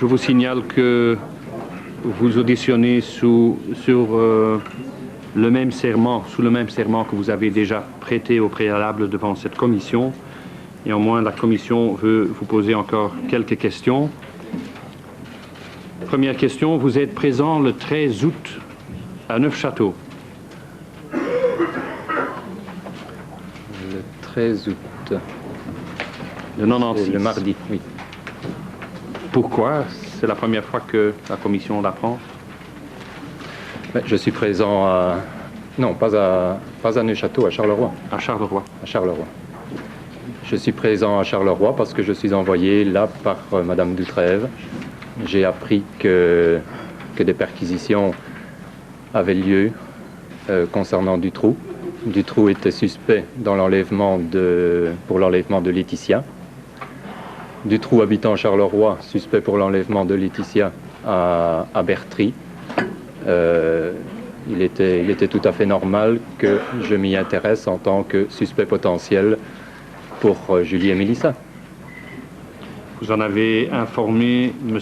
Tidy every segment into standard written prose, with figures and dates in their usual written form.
Je vous signale que vous auditionnez sous le même serment que vous avez déjà prêté au préalable devant cette commission. Néanmoins, la commission veut vous poser encore quelques questions. Première question, vous êtes présent le 13 août à Neufchâteau. Le 13 août. Le 96. Le mardi, oui. Pourquoi? C'est la première fois que la commission l'apprend? Je suis présent à... Non, pas à Neufchâteau, à Charleroi. À Charleroi. À Charleroi. Je suis présent à Charleroi parce que je suis envoyé là par Madame Dutrève. J'ai appris que des perquisitions avaient lieu concernant Dutroux. Dutroux était suspect dans pour l'enlèvement de Laetitia. Dutroux habitant Charleroi, suspect pour l'enlèvement de Laetitia à Bertry. Il était tout à fait normal que je m'y intéresse en tant que suspect potentiel pour Julie et Mélissa. Vous en avez informé M.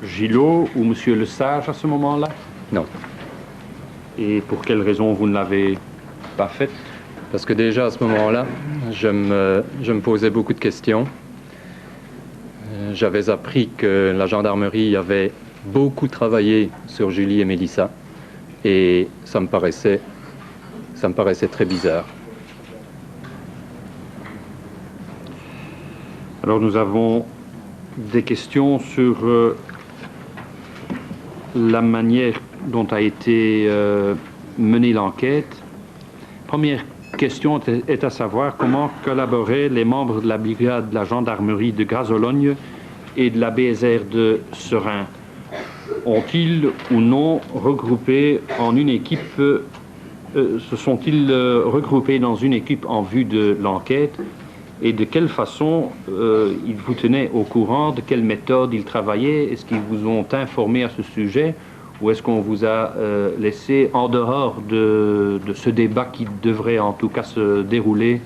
Gillot ou M. Lesage à ce moment-là? Non. Et pour quelle raison vous ne l'avez pas fait? Parce que déjà à ce moment-là, je me posais beaucoup de questions. J'avais appris que la gendarmerie avait beaucoup travaillé sur Julie et Mélissa et ça me paraissait très bizarre. Alors nous avons des questions sur la manière dont a été menée l'enquête. Première question est à savoir comment collaboraient les membres de la brigade de la gendarmerie de Gras-Ologne et de la BSR de Seraing. Ont-ils ou non regroupé en une équipe, se sont-ils regroupés dans une équipe en vue de l'enquête et de quelle façon ils vous tenaient au courant, de quelle méthode ils travaillaient? Est-ce qu'ils vous ont informé à ce sujet ou est-ce qu'on vous a laissé en dehors de ce débat qui devrait en tout cas se dérouler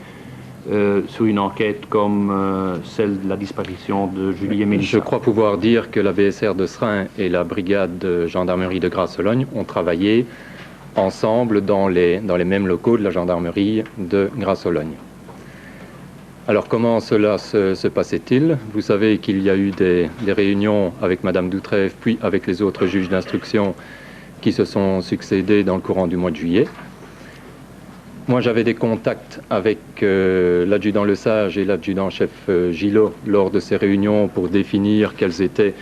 sur une enquête comme celle de la disparition de Julie et Mélissa? Je crois pouvoir dire que la BSR de Seraing et la brigade de gendarmerie de Gras-Ologne ont travaillé ensemble dans les mêmes locaux de la gendarmerie de Gras-Ologne. Alors comment cela se passait-il? Vous savez qu'il y a eu des réunions avec Madame Dutrève puis avec les autres juges d'instruction qui se sont succédés dans le courant du mois de juillet. Moi, j'avais des contacts avec l'adjudant Lesage et l'adjudant-chef Gillot lors de ces réunions pour définir quelles étaient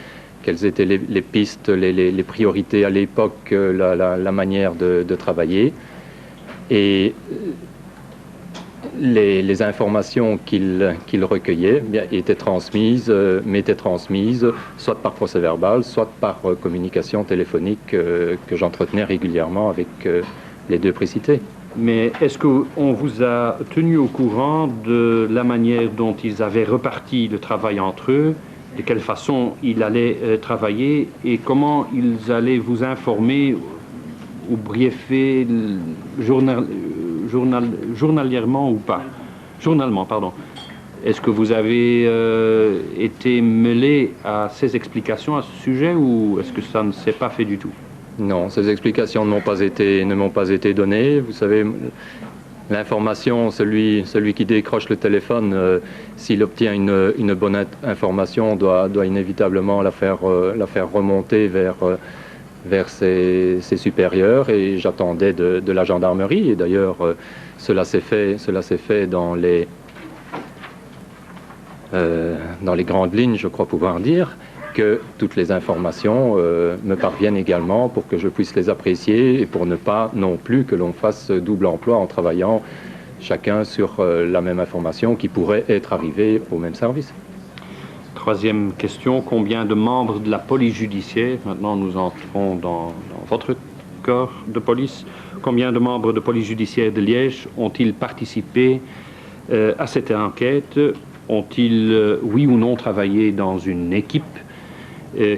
les pistes, les priorités à l'époque, la manière de travailler. Et les informations qu'il recueillait m'étaient transmises soit par procès-verbal, soit par communication téléphonique que j'entretenais régulièrement avec les deux précités. Mais est-ce qu'on vous a tenu au courant de la manière dont ils avaient reparti le travail entre eux, de quelle façon ils allaient travailler et comment ils allaient vous informer ou briefer journalièrement ou pas? Journalement, pardon. Est-ce que vous avez été mêlé à ces explications à ce sujet ou est-ce que ça ne s'est pas fait du tout? Non, ces explications ne m'ont pas été données. Vous savez, l'information, celui qui décroche le téléphone, s'il obtient une bonne information, doit inévitablement la faire remonter vers ses supérieurs. Et j'attendais de la gendarmerie. Et d'ailleurs, cela s'est fait dans les grandes lignes, je crois pouvoir dire, que toutes les informations me parviennent également pour que je puisse les apprécier et pour ne pas non plus que l'on fasse double emploi en travaillant chacun sur la même information qui pourrait être arrivée au même service. Troisième question, combien de membres de la police judiciaire, maintenant nous entrons dans votre corps de police, combien de membres de police judiciaire de Liège ont-ils participé à cette enquête ont-ils, oui ou non, travaillé dans une équipe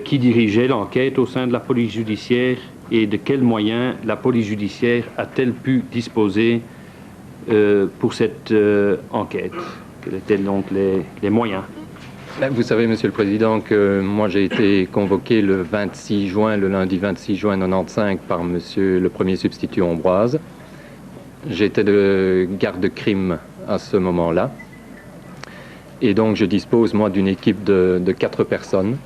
qui dirigeait l'enquête au sein de la police judiciaire et de quels moyens la police judiciaire a-t-elle pu disposer pour cette enquête? Quels étaient donc les moyens? Vous savez, Monsieur le Président, que moi j'ai été convoqué le lundi 26 juin 95 par Monsieur le Premier substitut Ambroise. J'étais de garde-crime à ce moment-là. Et donc je dispose, moi, d'une équipe de 4 personnes.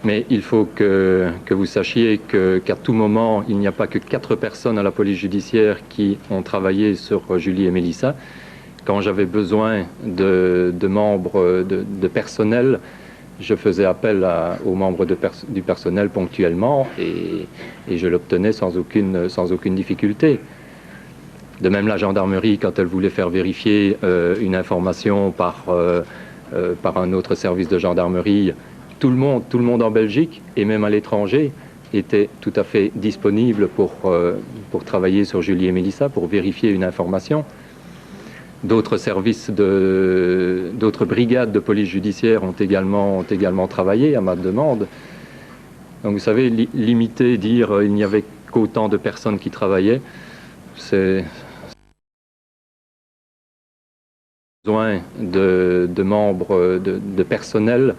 Mais il faut que vous sachiez qu'à tout moment, il n'y a pas que 4 personnes à la police judiciaire qui ont travaillé sur Julie et Mélissa. Quand j'avais besoin de membres de personnel, je faisais appel aux membres du personnel ponctuellement et je l'obtenais sans aucune difficulté. De même, la gendarmerie, quand elle voulait faire vérifier une information par un autre service de gendarmerie, tout le monde en Belgique et même à l'étranger était tout à fait disponible pour travailler sur Julie et Mélissa, pour vérifier une information. D'autres d'autres brigades de police judiciaire ont également travaillé à ma demande. Donc vous savez, limiter, dire il n'y avait qu'autant de personnes qui travaillaient, c'est besoin de membres de personnel.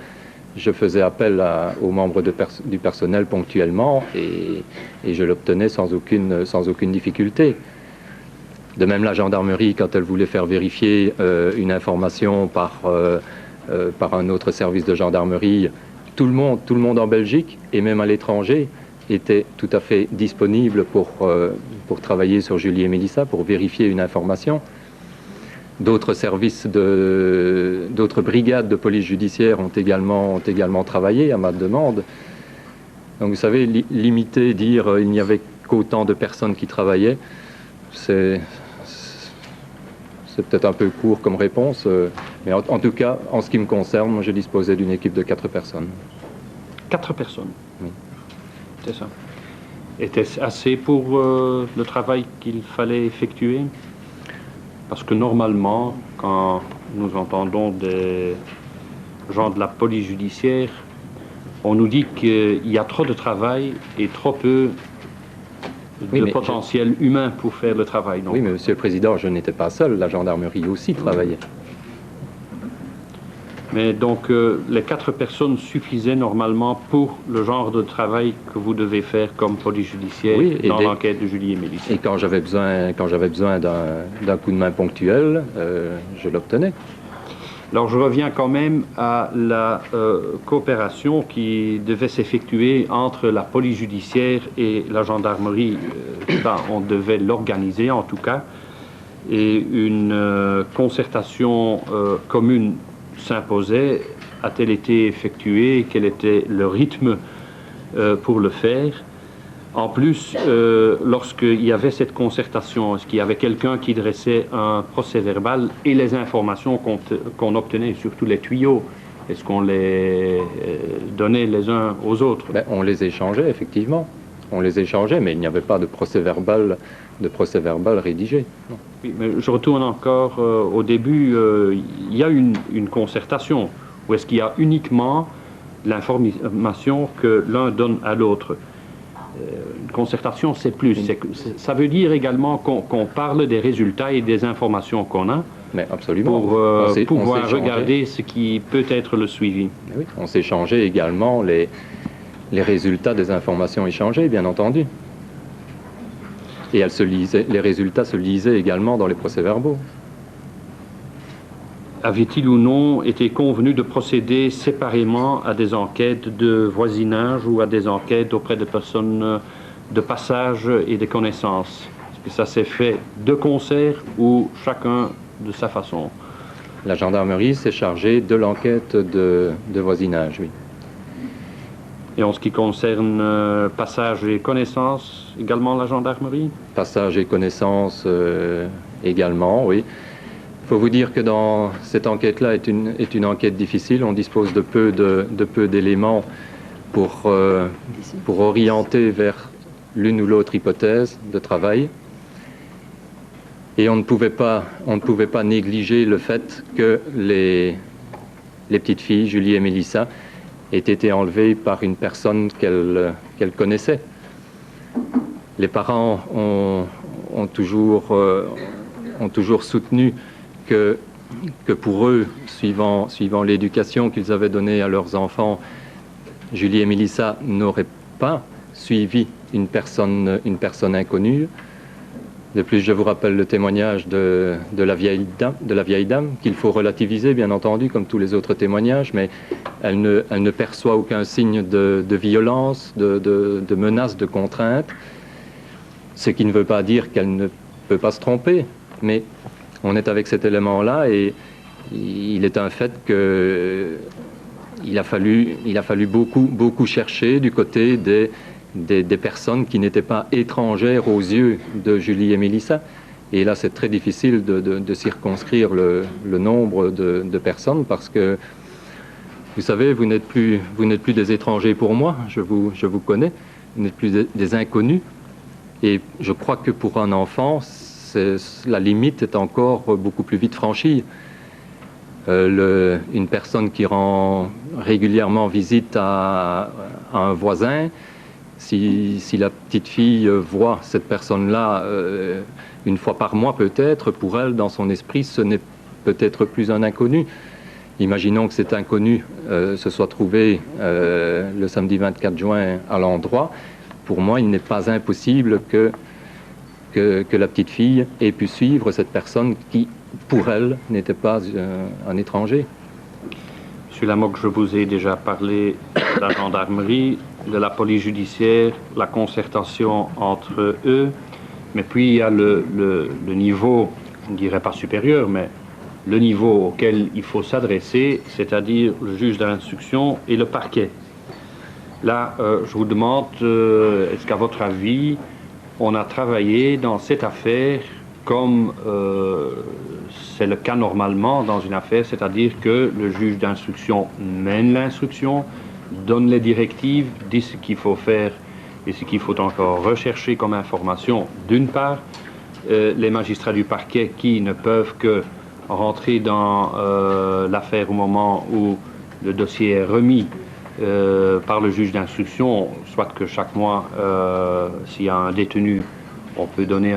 Je faisais appel aux membres du personnel ponctuellement et je l'obtenais sans aucune difficulté. De même, la gendarmerie, quand elle voulait faire vérifier une information par un autre service de gendarmerie, tout le monde en Belgique et même à l'étranger était tout à fait disponible pour travailler sur Julie et Mélissa, pour vérifier une information. D'autres brigades de police judiciaire ont également travaillé à ma demande. Donc vous savez, limiter, dire il n'y avait qu'autant de personnes qui travaillaient, c'est peut-être un peu court comme réponse, mais en tout cas, en ce qui me concerne, moi je disposais d'une équipe de 4 personnes. 4 personnes? Oui. C'est ça. Était-ce assez pour le travail qu'il fallait effectuer? Parce que normalement, quand nous entendons des gens de la police judiciaire, on nous dit qu'il y a trop de travail et trop peu de potentiel humain pour faire le travail. Donc. Oui, mais Monsieur le Président, je n'étais pas seul, la gendarmerie aussi travaillait. Mais donc, les 4 personnes suffisaient normalement pour le genre de travail que vous devez faire comme police judiciaire dans l'enquête de Julie et Mélissa. Et quand j'avais besoin d'un coup de main ponctuel, je l'obtenais. Alors, je reviens quand même à la coopération qui devait s'effectuer entre la police judiciaire et la gendarmerie. On devait l'organiser, en tout cas, et une concertation commune s'imposait. A-t-elle été effectuée? Quel était le rythme pour le faire? En plus, lorsqu'il y avait cette concertation, est-ce qu'il y avait quelqu'un qui dressait un procès-verbal et les informations qu'on obtenait, surtout les tuyaux, est-ce qu'on les donnait les uns aux autres? On les échangeait, effectivement. On les échangeait, mais il n'y avait pas de procès-verbal rédigé. Non. Oui, mais je retourne encore au début. Il y a une concertation, ou est-ce qu'il y a uniquement l'information que l'un donne à l'autre? Une concertation, c'est plus. Ça veut dire également qu'on parle des résultats et des informations qu'on a. Mais absolument. Pour pouvoir regarder ce qui peut être le suivi. Oui, on s'échangeait également les résultats des informations échangées, bien entendu. Et les résultats se lisaient également dans les procès-verbaux. Avait-il ou non été convenu de procéder séparément à des enquêtes de voisinage ou à des enquêtes auprès de personnes de passage et de connaissances? Est-ce que ça s'est fait de concert ou chacun de sa façon? La gendarmerie s'est chargée de l'enquête de voisinage, oui. Et en ce qui concerne passage et connaissances, également la gendarmerie? Passage et connaissances également, oui. Il faut vous dire que dans cette enquête-là est une enquête difficile. On dispose de peu d'éléments pour orienter vers l'une ou l'autre hypothèse de travail. Et on ne pouvait pas négliger le fait que les petites filles, Julie et Mélissa, aient été enlevées par une personne qu'elles connaissaient. Les parents ont toujours soutenu que pour eux, suivant l'éducation qu'ils avaient donnée à leurs enfants, Julie et Mélissa n'auraient pas suivi une personne inconnue. De plus, je vous rappelle le témoignage de la vieille dame, qu'il faut relativiser, bien entendu, comme tous les autres témoignages, mais elle ne perçoit aucun signe de violence, de menace, de contrainte, ce qui ne veut pas dire qu'elle ne peut pas se tromper, mais on est avec cet élément-là et il est un fait que il a fallu beaucoup chercher du côté des personnes qui n'étaient pas étrangères aux yeux de Julie et Mélissa. Et là, c'est très difficile de circonscrire le nombre de personnes parce que, vous savez, vous n'êtes plus des étrangers pour moi, je vous connais, vous n'êtes plus des inconnus. Et je crois que pour un enfant, la limite est encore beaucoup plus vite franchie. Une personne qui rend régulièrement visite à un voisin, si la petite fille voit cette personne-là une fois par mois peut-être, pour elle, dans son esprit, ce n'est peut-être plus un inconnu. Imaginons que cet inconnu se soit trouvé le samedi 24 juin à l'endroit. Pour moi, il n'est pas impossible que la petite fille ait pu suivre cette personne qui, pour elle, n'était pas un étranger. Monsieur Lamothe, je vous ai déjà parlé de la gendarmerie, de la police judiciaire, la concertation entre eux, mais puis il y a le niveau, je ne dirais pas supérieur, mais le niveau auquel il faut s'adresser, c'est-à-dire le juge d'instruction et le parquet. Là, je vous demande, est-ce qu'à votre avis, on a travaillé dans cette affaire comme c'est le cas normalement dans une affaire, c'est-à-dire que le juge d'instruction mène l'instruction, donne les directives, dit ce qu'il faut faire et ce qu'il faut encore rechercher comme information d'une part, les magistrats du parquet qui ne peuvent que rentrer dans l'affaire au moment où le dossier est remis par le juge d'instruction, soit que chaque mois, s'il y a un détenu, on peut donner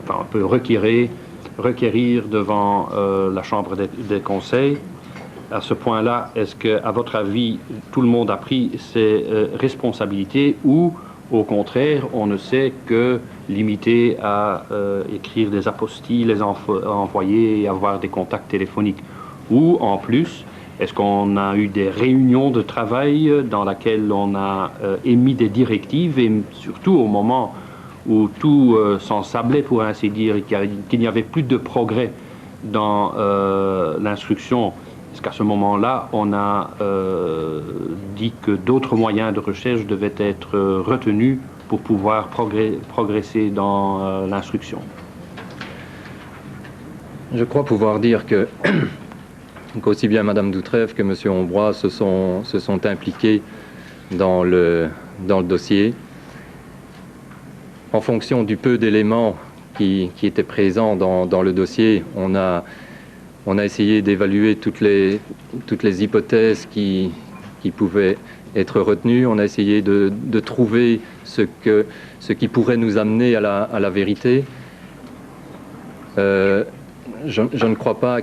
on peut requérir devant la Chambre des conseils. À ce point-là, est-ce qu'à votre avis, tout le monde a pris ses responsabilités ou, au contraire, on ne sait que limiter à écrire des apostilles, les envoyer et avoir des contacts téléphoniques? Ou, en plus, est-ce qu'on a eu des réunions de travail dans lesquelles on a émis des directives et surtout au moment où tout s'ensablait, pour ainsi dire, et qu'il n'y avait plus de progrès dans l'instruction? Est-ce qu'à ce moment-là, on a dit que d'autres moyens de recherche devaient être retenus pour pouvoir progresser dans l'instruction? Je crois pouvoir dire qu'aussi bien Mme Doutrève que M. Ambroise se sont impliqués dans le dossier. En fonction du peu d'éléments qui étaient présents dans le dossier, on a essayé d'évaluer toutes les hypothèses qui pouvaient être retenues. On a essayé de trouver ce qui pourrait nous amener à la vérité. Je ne crois pas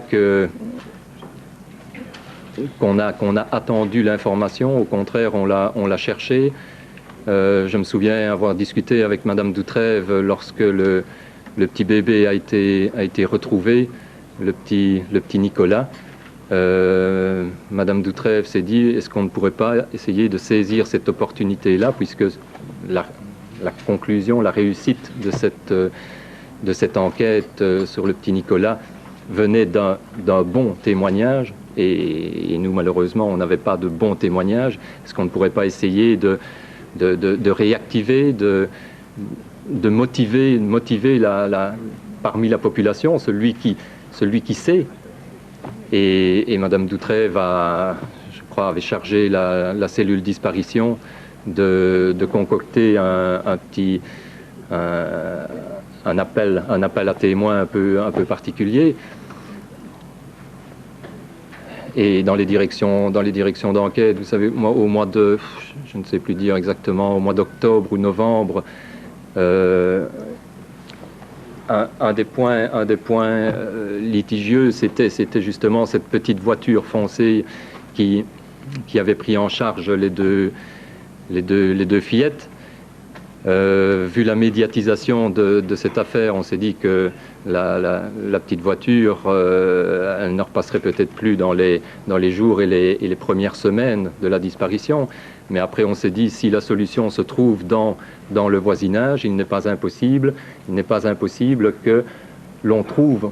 qu'on a attendu l'information. Au contraire, on l'a cherchée. Je me souviens avoir discuté avec Mme Doutrève lorsque le petit bébé a été retrouvé, le petit Nicolas. Madame Doutrève s'est dit, est-ce qu'on ne pourrait pas essayer de saisir cette opportunité-là, puisque la conclusion, la réussite de cette enquête sur le petit Nicolas venait d'un bon témoignage, et nous, malheureusement, on n'avait pas de bon témoignage. Est-ce qu'on ne pourrait pas essayer de réactiver, de motiver parmi la population celui qui sait? Et Mme Doutrève je crois, avait chargé la cellule disparition de concocter un un appel à témoins un peu particulier. Et dans les directions d'enquête, vous savez, moi, au mois de, je ne sais plus dire exactement, au mois d'octobre ou novembre, un des points litigieux, c'était justement cette petite voiture foncée qui avait pris en charge les deux fillettes. Vu la médiatisation de cette affaire, on s'est dit que la petite voiture, elle ne repasserait peut-être plus dans les jours et les premières semaines de la disparition. Mais après, on s'est dit, si la solution se trouve dans le voisinage, il n'est pas impossible que l'on trouve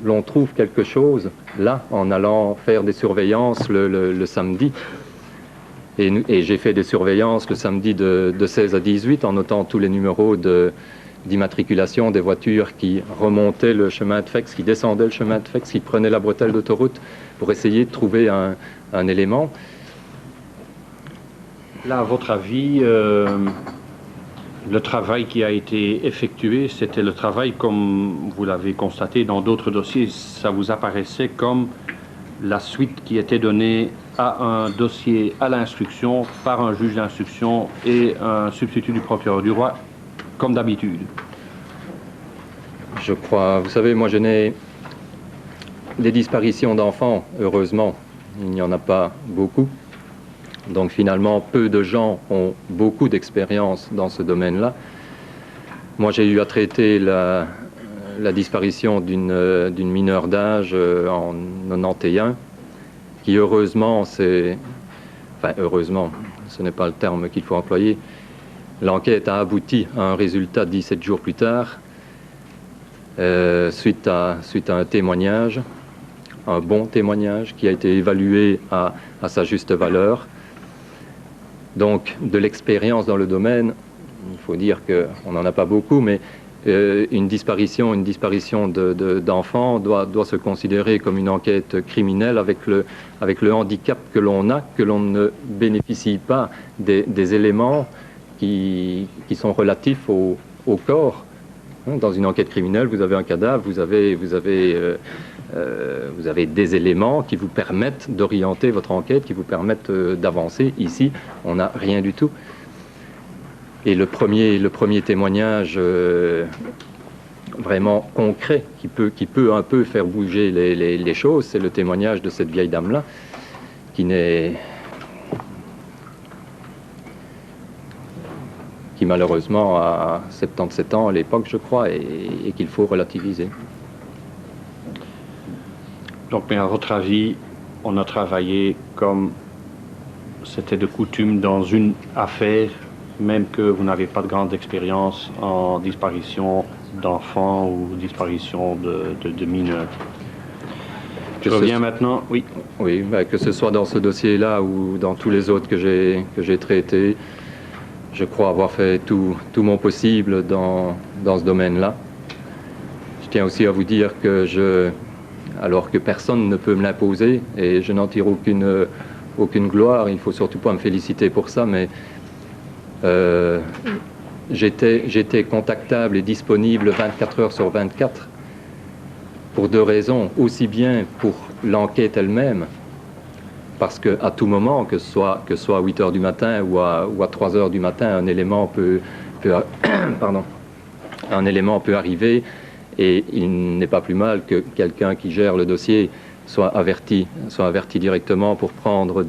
quelque chose là, en allant faire des surveillances le samedi. Et j'ai fait des surveillances le samedi de 16 à 18 en notant tous les numéros d'immatriculation des voitures qui remontaient le chemin de Fex, qui descendaient le chemin de Fex, qui prenaient la bretelle d'autoroute pour essayer de trouver un élément. Là, à votre avis, le travail qui a été effectué, c'était le travail, comme vous l'avez constaté dans d'autres dossiers, ça vous apparaissait comme la suite qui était donnée à un dossier à l'instruction par un juge d'instruction et un substitut du procureur du roi, comme d'habitude? Je crois, vous savez, moi je n'ai des disparitions d'enfants, heureusement, il n'y en a pas beaucoup. Donc finalement, peu de gens ont beaucoup d'expérience dans ce domaine-là. Moi, j'ai eu à traiter la disparition d'une mineure d'âge en 91, qui heureusement, enfin heureusement, ce n'est pas le terme qu'il faut employer, l'enquête a abouti à un résultat 17 jours plus tard, suite à un témoignage, un bon témoignage qui a été évalué à sa juste valeur. Donc, de l'expérience dans le domaine, il faut dire qu'on n'en a pas beaucoup, mais une disparition d'enfants doit se considérer comme une enquête criminelle avec le handicap que l'on a, que l'on ne bénéficie pas des éléments qui sont relatifs au corps. Dans une enquête criminelle, vous avez un cadavre, vous avez des éléments qui vous permettent d'orienter votre enquête, qui vous permettent d'avancer. Ici, on n'a rien du tout. Et le premier témoignage vraiment concret qui peut un peu faire bouger les choses, c'est le témoignage de cette vieille dame-là, qui malheureusement a 77 ans à l'époque, je crois, et qu'il faut relativiser. Donc, mais à votre avis, on a travaillé comme c'était de coutume dans une affaire, même que vous n'avez pas de grande expérience en disparition d'enfants ou disparition de mineurs. Je reviens maintenant, oui. Oui, que ce soit dans ce dossier-là ou dans tous les autres que j'ai traités, je crois avoir fait tout mon possible dans ce domaine-là. Je tiens aussi à vous dire que alors que personne ne peut me l'imposer, et je n'en tire aucune gloire, il ne faut surtout pas me féliciter pour ça, mais j'étais contactable et disponible 24 heures sur 24 pour deux raisons, aussi bien pour l'enquête elle-même, parce qu'à tout moment, que ce soit à 8 heures du matin ou à 3 heures du matin, un élément peut arriver, et il n'est pas plus mal que quelqu'un qui gère le dossier soit averti directement pour prendre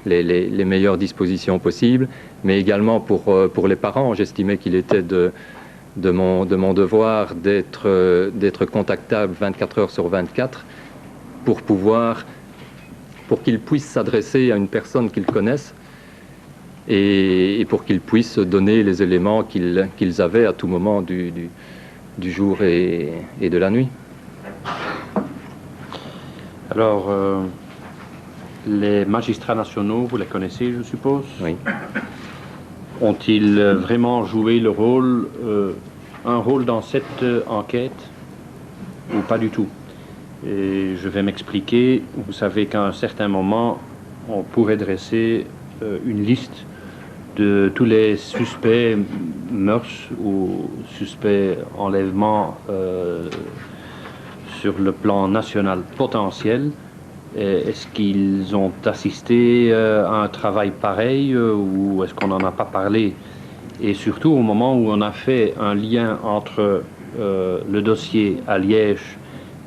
les meilleures dispositions possibles, mais également pour les parents. J'estimais qu'il était de mon devoir d'être contactable 24 heures sur 24 pour qu'ils puissent s'adresser à une personne qu'ils connaissent et pour qu'ils puissent donner les éléments qu'ils avaient à tout moment du jour et de la nuit. Alors, les magistrats nationaux, vous les connaissez, je suppose? Oui. Ont-ils vraiment joué un rôle dans cette enquête ou pas du tout? Et je vais m'expliquer. Vous savez qu'à un certain moment, on pourrait dresser une liste de tous les suspects meurtres ou suspects enlèvements sur le plan national potentiel. Est-ce qu'ils ont assisté à un travail pareil ou est-ce qu'on n'en a pas parlé? Et surtout au moment où on a fait un lien entre le dossier à Liège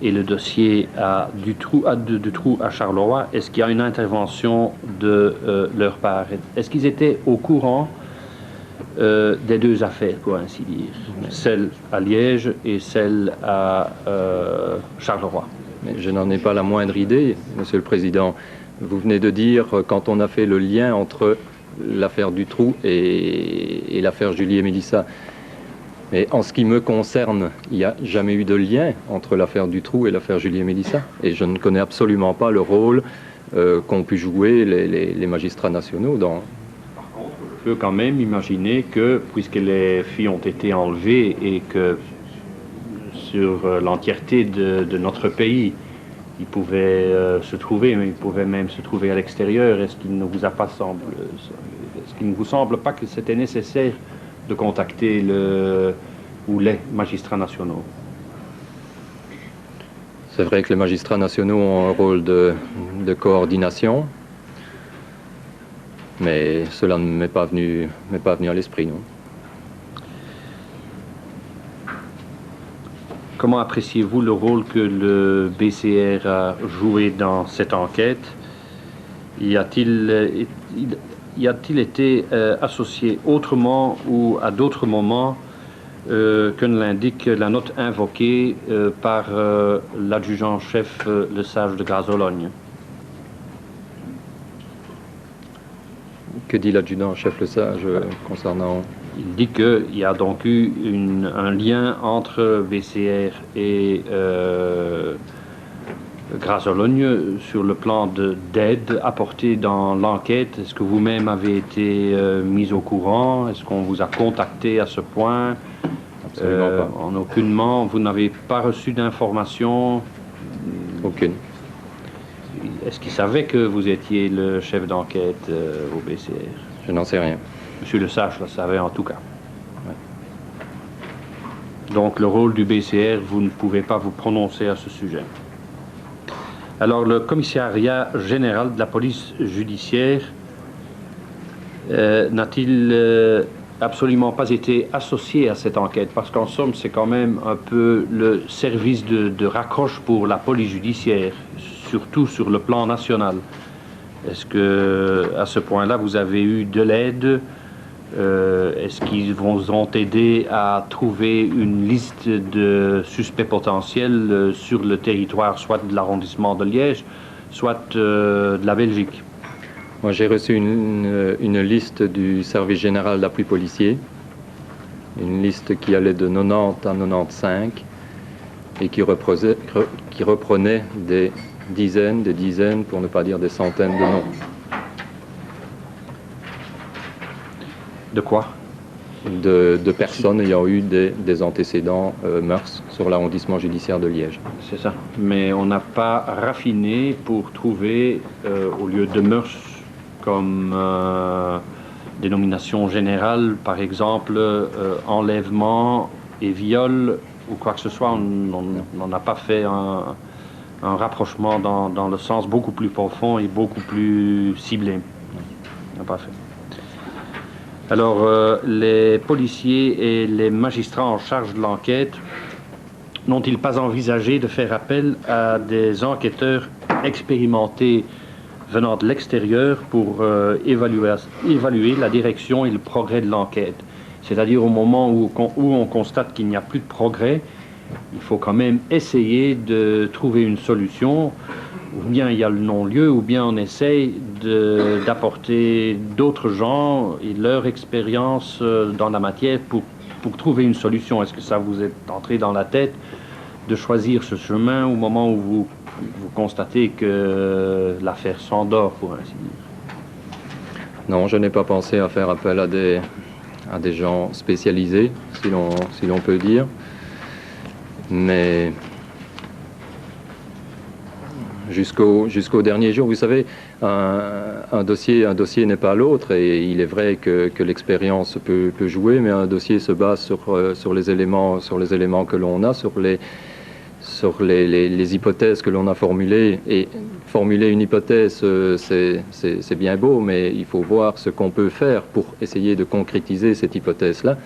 et le dossier de Dutroux à Charleroi, est-ce qu'il y a une intervention de leur part? Est-ce qu'ils étaient au courant des deux affaires, pour ainsi dire, celle à Liège et celle à Charleroi? Mais je n'en ai pas la moindre idée, Monsieur le Président. Vous venez de dire, quand on a fait le lien entre l'affaire Dutroux et l'affaire Julie et Mélissa. Mais en ce qui me concerne, il n'y a jamais eu de lien entre l'affaire Dutroux et l'affaire Julie et Mélissa. Et je ne connais absolument pas le rôle qu'ont pu jouer les magistrats nationaux dans... Par contre, je peux quand même imaginer que, puisque les filles ont été enlevées et que sur l'entièreté de notre pays, ils pouvaient se trouver, mais ils pouvaient même se trouver à l'extérieur, est-ce qu'il ne vous a pas semblé, est-ce qu'il ne vous semble pas que c'était nécessaire de contacter les magistrats nationaux? C'est vrai que les magistrats nationaux ont un rôle de coordination, mais cela ne m'est pas venu à l'esprit, non. Comment appréciez-vous le rôle que le BCR a joué dans cette enquête? Y a-t-il été associé autrement ou à d'autres moments que ne l'indique la note invoquée par l'adjudant-chef Le Sage de Grazologne? Que dit l'adjudant-chef Le Sage concernant... Il dit qu'il y a donc eu un lien entre BCR et Grazologne sur le plan d'aide apportée dans l'enquête. Est-ce que vous-même avez été mis au courant? Est-ce qu'on vous a contacté à ce point? Absolument pas. En aucunement, vous n'avez pas reçu d'informations? Aucune. Est-ce qu'il savait que vous étiez le chef d'enquête au BCR? Je n'en sais rien. Monsieur Le Sage le savait en tout cas. Ouais. Donc le rôle du BCR, vous ne pouvez pas vous prononcer à ce sujet. Alors le commissariat général de la police judiciaire n'a-t-il absolument pas été associé à cette enquête? Parce qu'en somme, c'est quand même un peu le service de raccroche pour la police judiciaire, surtout sur le plan national. Est-ce que à ce point-là, vous avez eu de l'aide? Est-ce qu'ils vous ont aidé à trouver une liste de suspects potentiels sur le territoire, soit de l'arrondissement de Liège, soit de la Belgique? Moi, j'ai reçu une liste du service général d'appui policier, une liste qui allait de 90 à 95 et qui reprenait des dizaines, pour ne pas dire des centaines de noms. De quoi? De personnes ayant eu des antécédents mœurs sur l'arrondissement judiciaire de Liège. C'est ça. Mais on n'a pas raffiné pour trouver, au lieu de mœurs comme dénomination générale, par exemple, enlèvement et viol ou quoi que ce soit, on n'a pas fait un rapprochement dans le sens beaucoup plus profond et beaucoup plus ciblé. On n'a pas fait. Alors, les policiers et les magistrats en charge de l'enquête n'ont-ils pas envisagé de faire appel à des enquêteurs expérimentés venant de l'extérieur pour évaluer la direction et le progrès de l'enquête? C'est-à-dire au moment où on constate qu'il n'y a plus de progrès, il faut quand même essayer de trouver une solution. Ou bien il y a le non-lieu, ou bien on essaye d'apporter d'autres gens et leur expérience dans la matière pour trouver une solution. Est-ce que ça vous est entré dans la tête de choisir ce chemin au moment où vous constatez que l'affaire s'endort, pour ainsi dire? Non, je n'ai pas pensé à faire appel à des gens spécialisés, si l'on peut dire. Mais jusqu'au dernier jour. Vous savez, un dossier n'est pas l'autre, et il est vrai que l'expérience peut jouer, mais un dossier se base sur les éléments que l'on a, sur les hypothèses que l'on a formulées. Et formuler une hypothèse, c'est bien beau, mais il faut voir ce qu'on peut faire pour essayer de concrétiser cette hypothèse-là.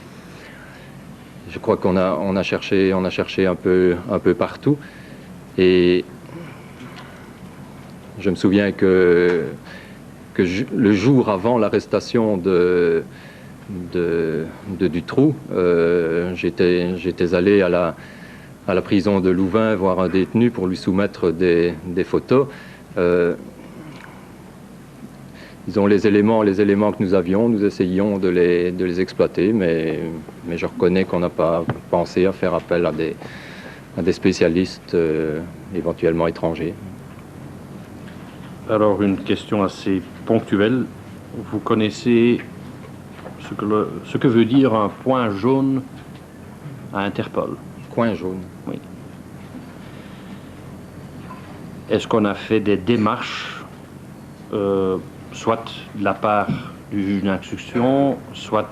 Je crois qu'on a cherché un peu partout, et je me souviens que le jour avant l'arrestation de Dutroux, j'étais allé à la prison de Louvain voir un détenu pour lui soumettre des photos. Disons, les éléments que nous avions, nous essayions de les exploiter, mais je reconnais qu'on n'a pas pensé à faire appel à des spécialistes éventuellement étrangers. Alors, une question assez ponctuelle. Vous connaissez ce que veut dire un point jaune à Interpol? Point jaune? Oui. Est-ce qu'on a fait des démarches, soit de la part d'une instruction, soit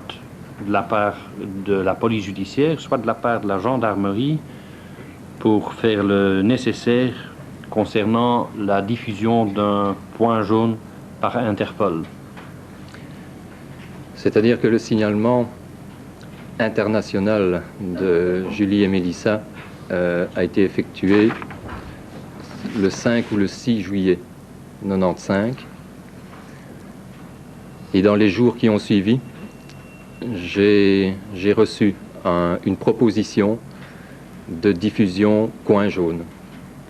de la part de la police judiciaire, soit de la part de la gendarmerie, pour faire le nécessaire concernant la diffusion d'un point jaune par Interpol? C'est-à-dire que le signalement international de Julie et Mélissa a été effectué le 5 ou le 6 juillet 1995. Et dans les jours qui ont suivi, j'ai reçu une proposition de diffusion coin jaune,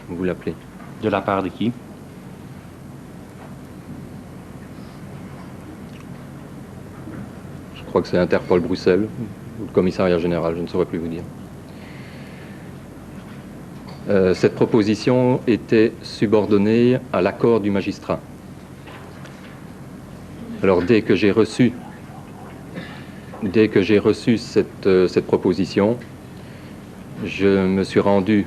vous l'appelez. De la part de qui? Je crois que c'est Interpol Bruxelles, ou le commissariat général, je ne saurais plus vous dire. Cette proposition était subordonnée à l'accord du magistrat. Alors dès que j'ai reçu cette proposition, je me suis rendu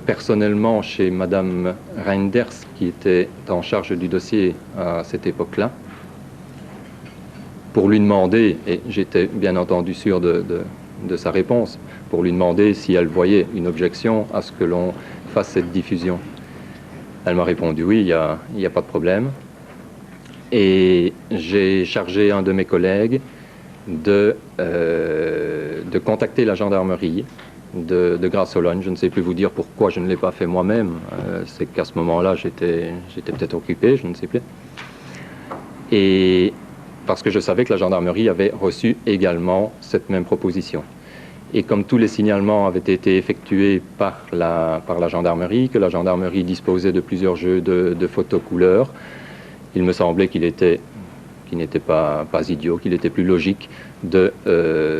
personnellement chez Madame Reinders, qui était en charge du dossier à cette époque-là, pour lui demander, et j'étais bien entendu sûr de sa réponse, pour lui demander si elle voyait une objection à ce que l'on fasse cette diffusion. Elle m'a répondu oui, il n'y a pas de problème. Et j'ai chargé un de mes collègues de contacter la gendarmerie de Grasse-Sologne. Je ne sais plus vous dire pourquoi je ne l'ai pas fait moi-même. C'est qu'à ce moment-là, j'étais peut-être occupé, je ne sais plus. Et parce que je savais que la gendarmerie avait reçu également cette même proposition. Et comme tous les signalements avaient été effectués par la gendarmerie, que la gendarmerie disposait de plusieurs jeux de photos couleurs, il me semblait qu'il n'était pas idiot, qu'il était plus logique de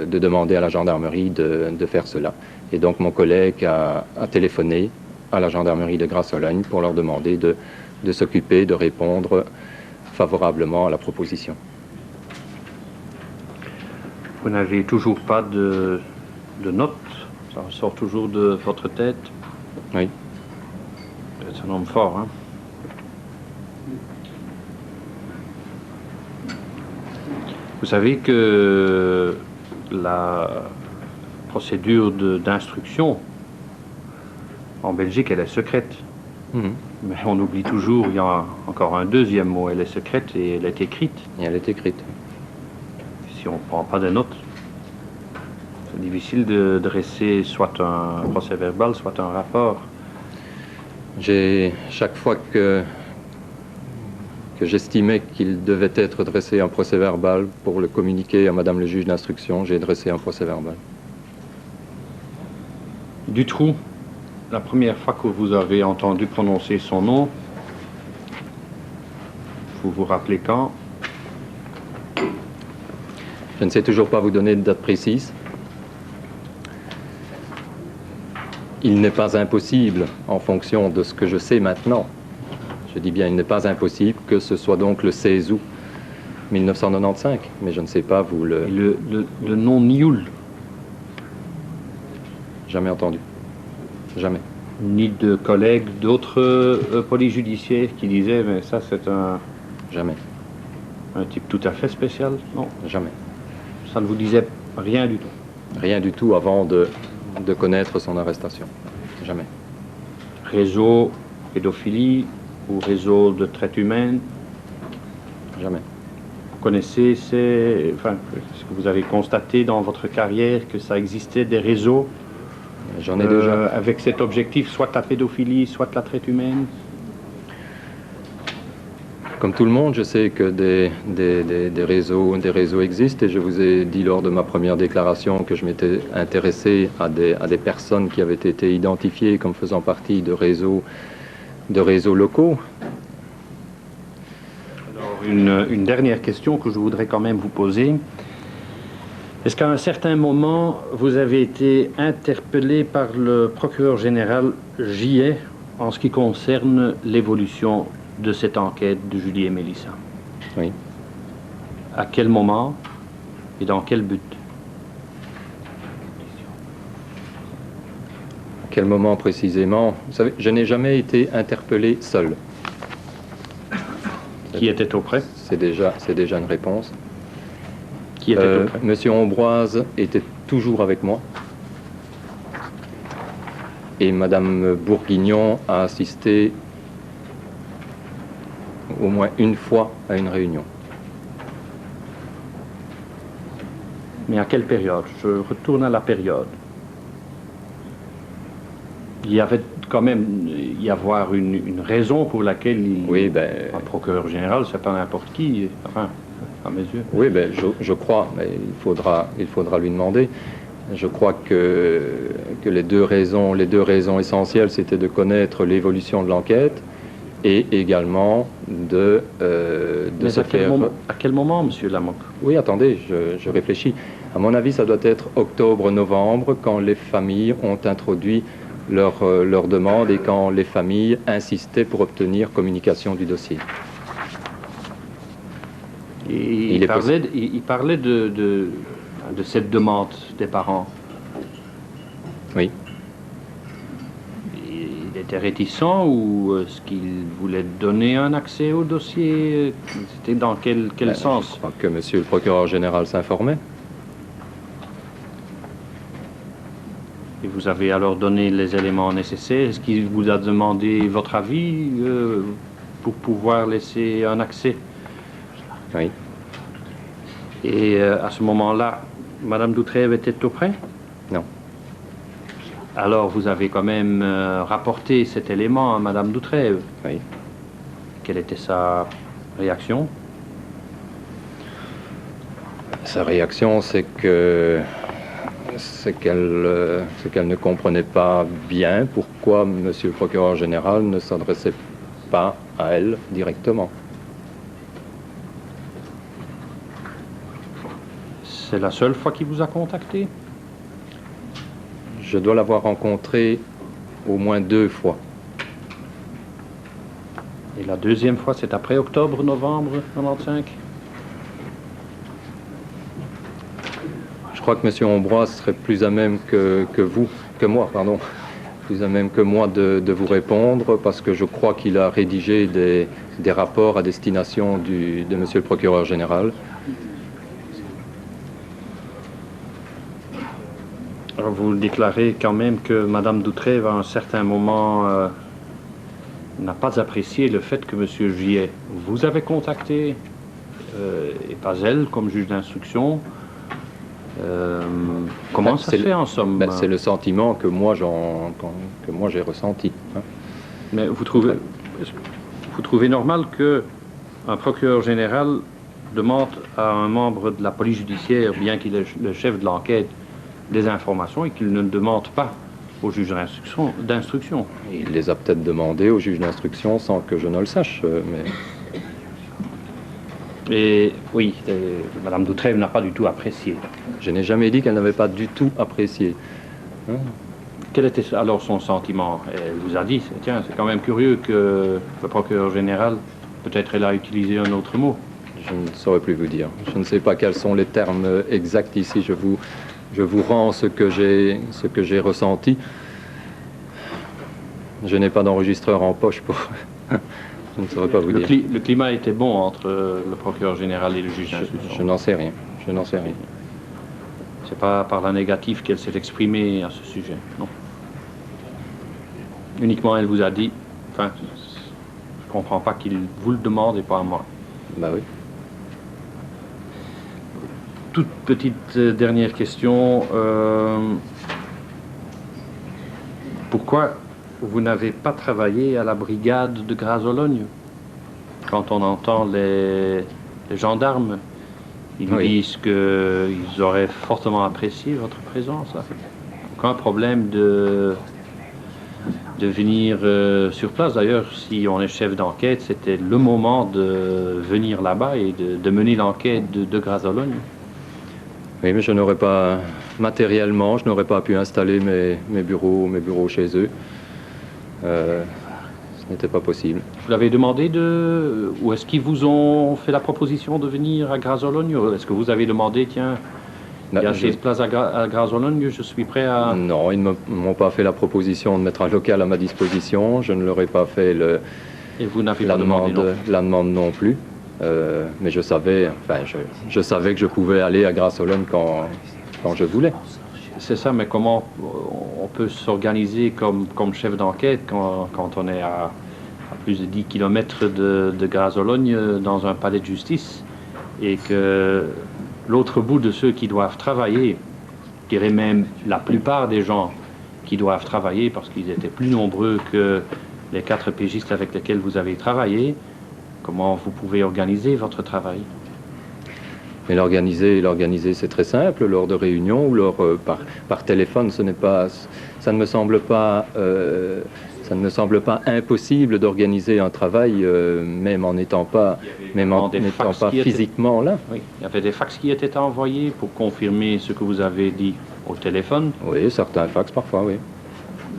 demander à la gendarmerie de faire cela. Et donc mon collègue a téléphoné à la gendarmerie de Grasse-Sologne pour leur demander de s'occuper, de répondre favorablement à la proposition. Vous n'avez toujours pas de notes? Ça ressort toujours de votre tête? Oui. C'est un homme fort, hein? Vous savez que la procédure d'instruction en Belgique, elle est secrète. Mmh. Mais on oublie toujours, il y a encore un deuxième mot, elle est secrète et elle est écrite. Et elle est écrite. Si on ne prend pas de notes, c'est difficile de dresser soit un procès verbal, soit un rapport. Chaque fois que j'estimais qu'il devait être dressé un procès verbal pour le communiquer à Madame le juge d'instruction, j'ai dressé un procès verbal. Dutroux, la première fois que vous avez entendu prononcer son nom, vous vous rappelez quand? Je ne sais toujours pas vous donner de date précise. Il n'est pas impossible, en fonction de ce que je sais maintenant, je dis bien, il n'est pas impossible que ce soit donc le 16 août 1995, mais je ne sais pas, vous le... Le nom Nioul? Jamais entendu. Jamais. Ni de collègues d'autres polices judiciaires qui disaient mais ça c'est Jamais. un type tout à fait spécial? Non, Jamais. ça ne vous disait rien du tout. Rien du tout avant de connaître son arrestation. Jamais. Réseau pédophilie ou réseau de traite humaine? Jamais. Vous connaissez est-ce que vous avez constaté dans votre carrière que ça existait des réseaux J'en ai déjà. avec cet objectif, soit la pédophilie, soit la traite humaine? Comme tout le monde, je sais que des réseaux existent et je vous ai dit lors de ma première déclaration que je m'étais intéressé à des personnes qui avaient été identifiées comme faisant partie de réseaux locaux. Alors, une dernière question que je voudrais quand même vous poser. Est-ce qu'à un certain moment, vous avez été interpellé par le procureur général Gillet en ce qui concerne l'évolution de cette enquête de Julie et Mélissa? Oui. À quel moment et dans quel but? À quel moment précisément? Vous savez, je n'ai jamais été interpellé seul. Qui était auprès? C'est déjà une réponse. Qui était auprès? Monsieur Ambroise était toujours avec moi. Et Madame Bourguignon a assisté au moins une fois à une réunion. Mais à quelle période? Je retourne à la période. Il y avait quand même une raison pour laquelle Oui, un procureur général, c'est pas n'importe qui, enfin, à mes yeux. Oui, je crois, mais il faudra lui demander. Je crois que les deux raisons essentielles, c'était de connaître l'évolution de l'enquête et également de se faire... À quel moment, monsieur Lamoc? Oui, attendez, je réfléchis. À mon avis, ça doit être octobre-novembre, quand les familles ont introduit leur demande et quand les familles insistaient pour obtenir communication du dossier. Il parlait de cette demande des parents. Oui. Il était réticent ou est-ce qu'il voulait donner un accès au dossier? C'était dans quel sens? Je crois que monsieur le procureur général s'informait. Et vous avez alors donné les éléments nécessaires. Est-ce qu'il vous a demandé votre avis pour pouvoir laisser un accès? Oui. Et à ce moment-là, Madame Doutrève était auprès? Non. Alors vous avez quand même rapporté cet élément à Madame Doutrève? Oui. Quelle était sa réaction? Sa réaction, c'est qu'elle ne comprenait pas bien pourquoi monsieur le procureur général ne s'adressait pas à elle directement. C'est la seule fois qu'il vous a contacté? Je dois l'avoir rencontré au moins 2 fois. Et la deuxième fois, c'est après octobre, novembre 95? Je crois que M. Ambroise serait plus à même que moi, plus à même que moi de vous répondre, parce que je crois qu'il a rédigé des rapports à destination de M. le procureur général. Alors vous déclarez quand même que Mme Doutrève, à un certain moment, n'a pas apprécié le fait que M. Gillet vous avait contacté, et pas elle, comme juge d'instruction. Comment ça se fait, en somme? C'est le sentiment que moi j'ai ressenti. Hein. Mais vous trouvez normal qu'un procureur général demande à un membre de la police judiciaire, bien qu'il est le chef de l'enquête, des informations et qu'il ne demande pas au juge d'instruction? Il les a peut-être demandées au juge d'instruction sans que je ne le sache, mais... Et oui, Mme Doutrève n'a pas du tout apprécié. Je n'ai jamais dit qu'elle n'avait pas du tout apprécié. Hein? Quel était alors son sentiment? Elle vous a dit, tiens, c'est quand même curieux que le procureur général, peut-être elle a utilisé un autre mot. Je ne saurais plus vous dire. Je ne sais pas quels sont les termes exacts ici. Je vous rends ce que j'ai ressenti. Je n'ai pas d'enregistreur en poche pour... Je ne saurais pas vous dire. Le climat était bon entre le procureur général et le juge d'instruction. Je n'en sais rien. Je n'en sais rien. C'est pas par la négative qu'elle s'est exprimée à ce sujet, non. Uniquement, elle vous a dit, enfin, je comprends pas qu'il vous le demande et pas à moi. Bah oui. Toute petite dernière question. Pourquoi vous n'avez pas travaillé à la brigade de Gras-Ologne? Quand on entend les gendarmes, ils disent qu'ils auraient fortement apprécié votre présence. Là. Aucun problème de venir sur place. D'ailleurs, si on est chef d'enquête, c'était le moment de venir là-bas et de mener l'enquête de Gras-Ologne. Oui, mais je n'aurais pas, matériellement, je n'aurais pas pu installer mes bureaux chez eux. Ce n'était pas possible. Vous l'avez demandé ou est-ce qu'ils vous ont fait la proposition de venir à Gras-Ologne? Est-ce que vous avez demandé, tiens, il y a 16 places à Gras-Ologne, je suis prêt à... Non, ils ne m'ont pas fait la proposition de mettre un local à ma disposition. Je ne leur ai pas fait Et vous n'avez pas demandé la demande non plus. Mais je savais que je pouvais aller à Gras-Ologne quand je voulais. C'est ça, mais comment on peut s'organiser comme chef d'enquête quand on est à plus de 10 km de Gras-Ologne dans un palais de justice et que l'autre bout de ceux qui doivent travailler, je dirais même la plupart des gens qui doivent travailler parce qu'ils étaient plus nombreux que les 4 pégistes avec lesquels vous avez travaillé, comment vous pouvez organiser votre travail? Mais l'organiser, c'est très simple, lors de réunions ou par téléphone, ça ne me semble pas impossible d'organiser un travail, même en n'étant pas physiquement là. Oui, il y avait des fax qui étaient envoyés pour confirmer ce que vous avez dit au téléphone. Oui, certains fax parfois, oui.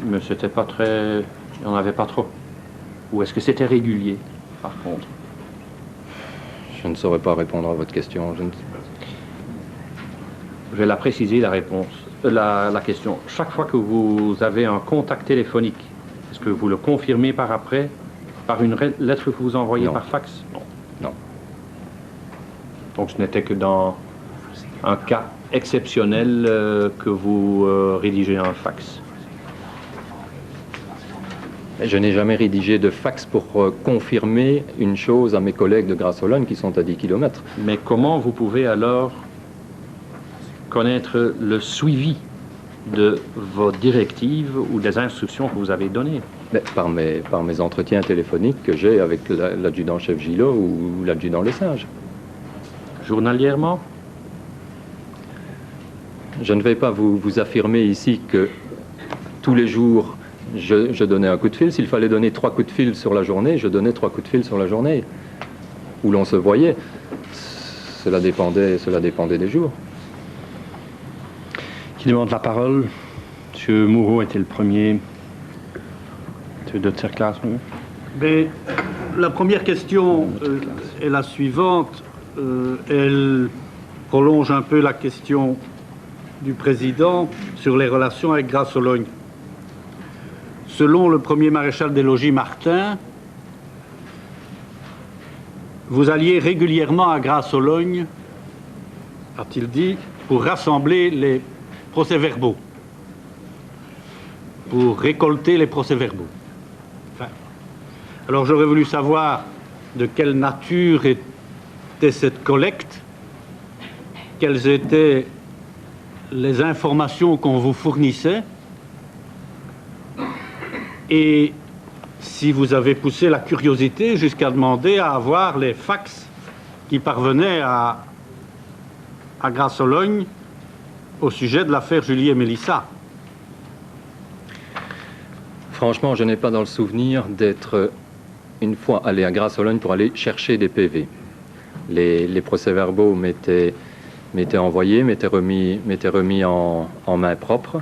Mais c'était pas très... il n'y en avait pas trop. Ou est-ce que c'était régulier, par contre? Je ne saurais pas répondre à votre question. Je vais la préciser, la réponse, la question. Chaque fois que vous avez un contact téléphonique, est-ce que vous le confirmez par après, par une lettre que vous envoyez par fax? Non. Donc ce n'était que dans un cas exceptionnel que vous rédigez un fax? Je n'ai jamais rédigé de fax pour confirmer une chose à mes collègues de Gras-Ologne qui sont à 10 km. Mais comment vous pouvez alors connaître le suivi de vos directives ou des instructions que vous avez données? Par mes entretiens téléphoniques que j'ai avec l'adjudant-chef Gillot ou l'adjudant Lesage. Journalièrement? Je ne vais pas vous affirmer ici que tous les jours je donnais un coup de fil. S'il fallait donner 3 coups de fil sur la journée, je donnais 3 coups de fil sur la journée. Où l'on se voyait. Cela dépendait des jours. Qui demande la parole? M. Moreau était le premier. M. de Cerclas, oui. Mais la première question est la suivante. Elle prolonge un peu la question du président sur les relations avec Gras-Ologne. Selon le premier maréchal des logis Martin, vous alliez régulièrement à Gras-Ologne, a-t-il dit, pour rassembler les procès-verbaux, pour récolter les procès-verbaux. Enfin, alors j'aurais voulu savoir de quelle nature était cette collecte, quelles étaient les informations qu'on vous fournissait, et si vous avez poussé la curiosité jusqu'à demander à avoir les fax qui parvenaient à Gras-Ologne au sujet de l'affaire Julie et Mélissa. Franchement, je n'ai pas dans le souvenir d'être une fois allé à Gras-Ologne pour aller chercher des PV. Les procès-verbaux m'étaient envoyés, m'étaient remis en main propre.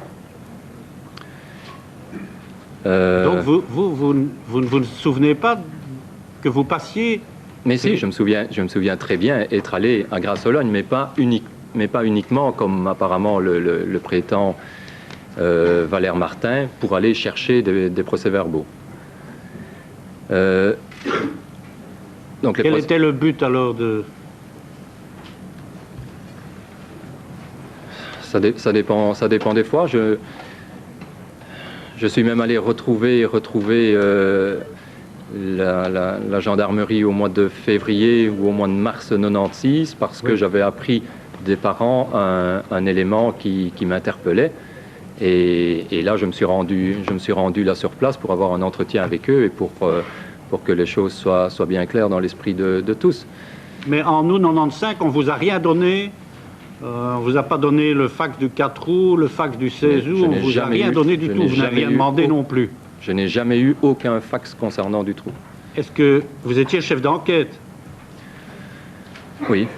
Donc vous ne vous souvenez pas que vous passiez... Mais si, je me souviens très bien être allé à Gras-Ologne, mais pas uniquement comme apparemment le prétend Valère Martin pour aller chercher des procès-verbaux. Donc Quel était le but alors de... Ça dépend des fois. Je suis même allé retrouver la gendarmerie au mois de février ou au mois de mars 96 parce que j'avais appris des parents un élément qui m'interpellait. Et là, je me suis rendu là sur place pour avoir un entretien avec eux et pour que les choses soient bien claires dans l'esprit de tous. Mais en août 95, on ne vous a rien donné. On ne vous a pas donné le fax du 4 août, le fax du 16 août, on ne vous a rien donné du tout. Vous n'avez rien demandé non plus. Je n'ai jamais eu aucun fax concernant du trou. Est-ce que vous étiez chef d'enquête? Oui.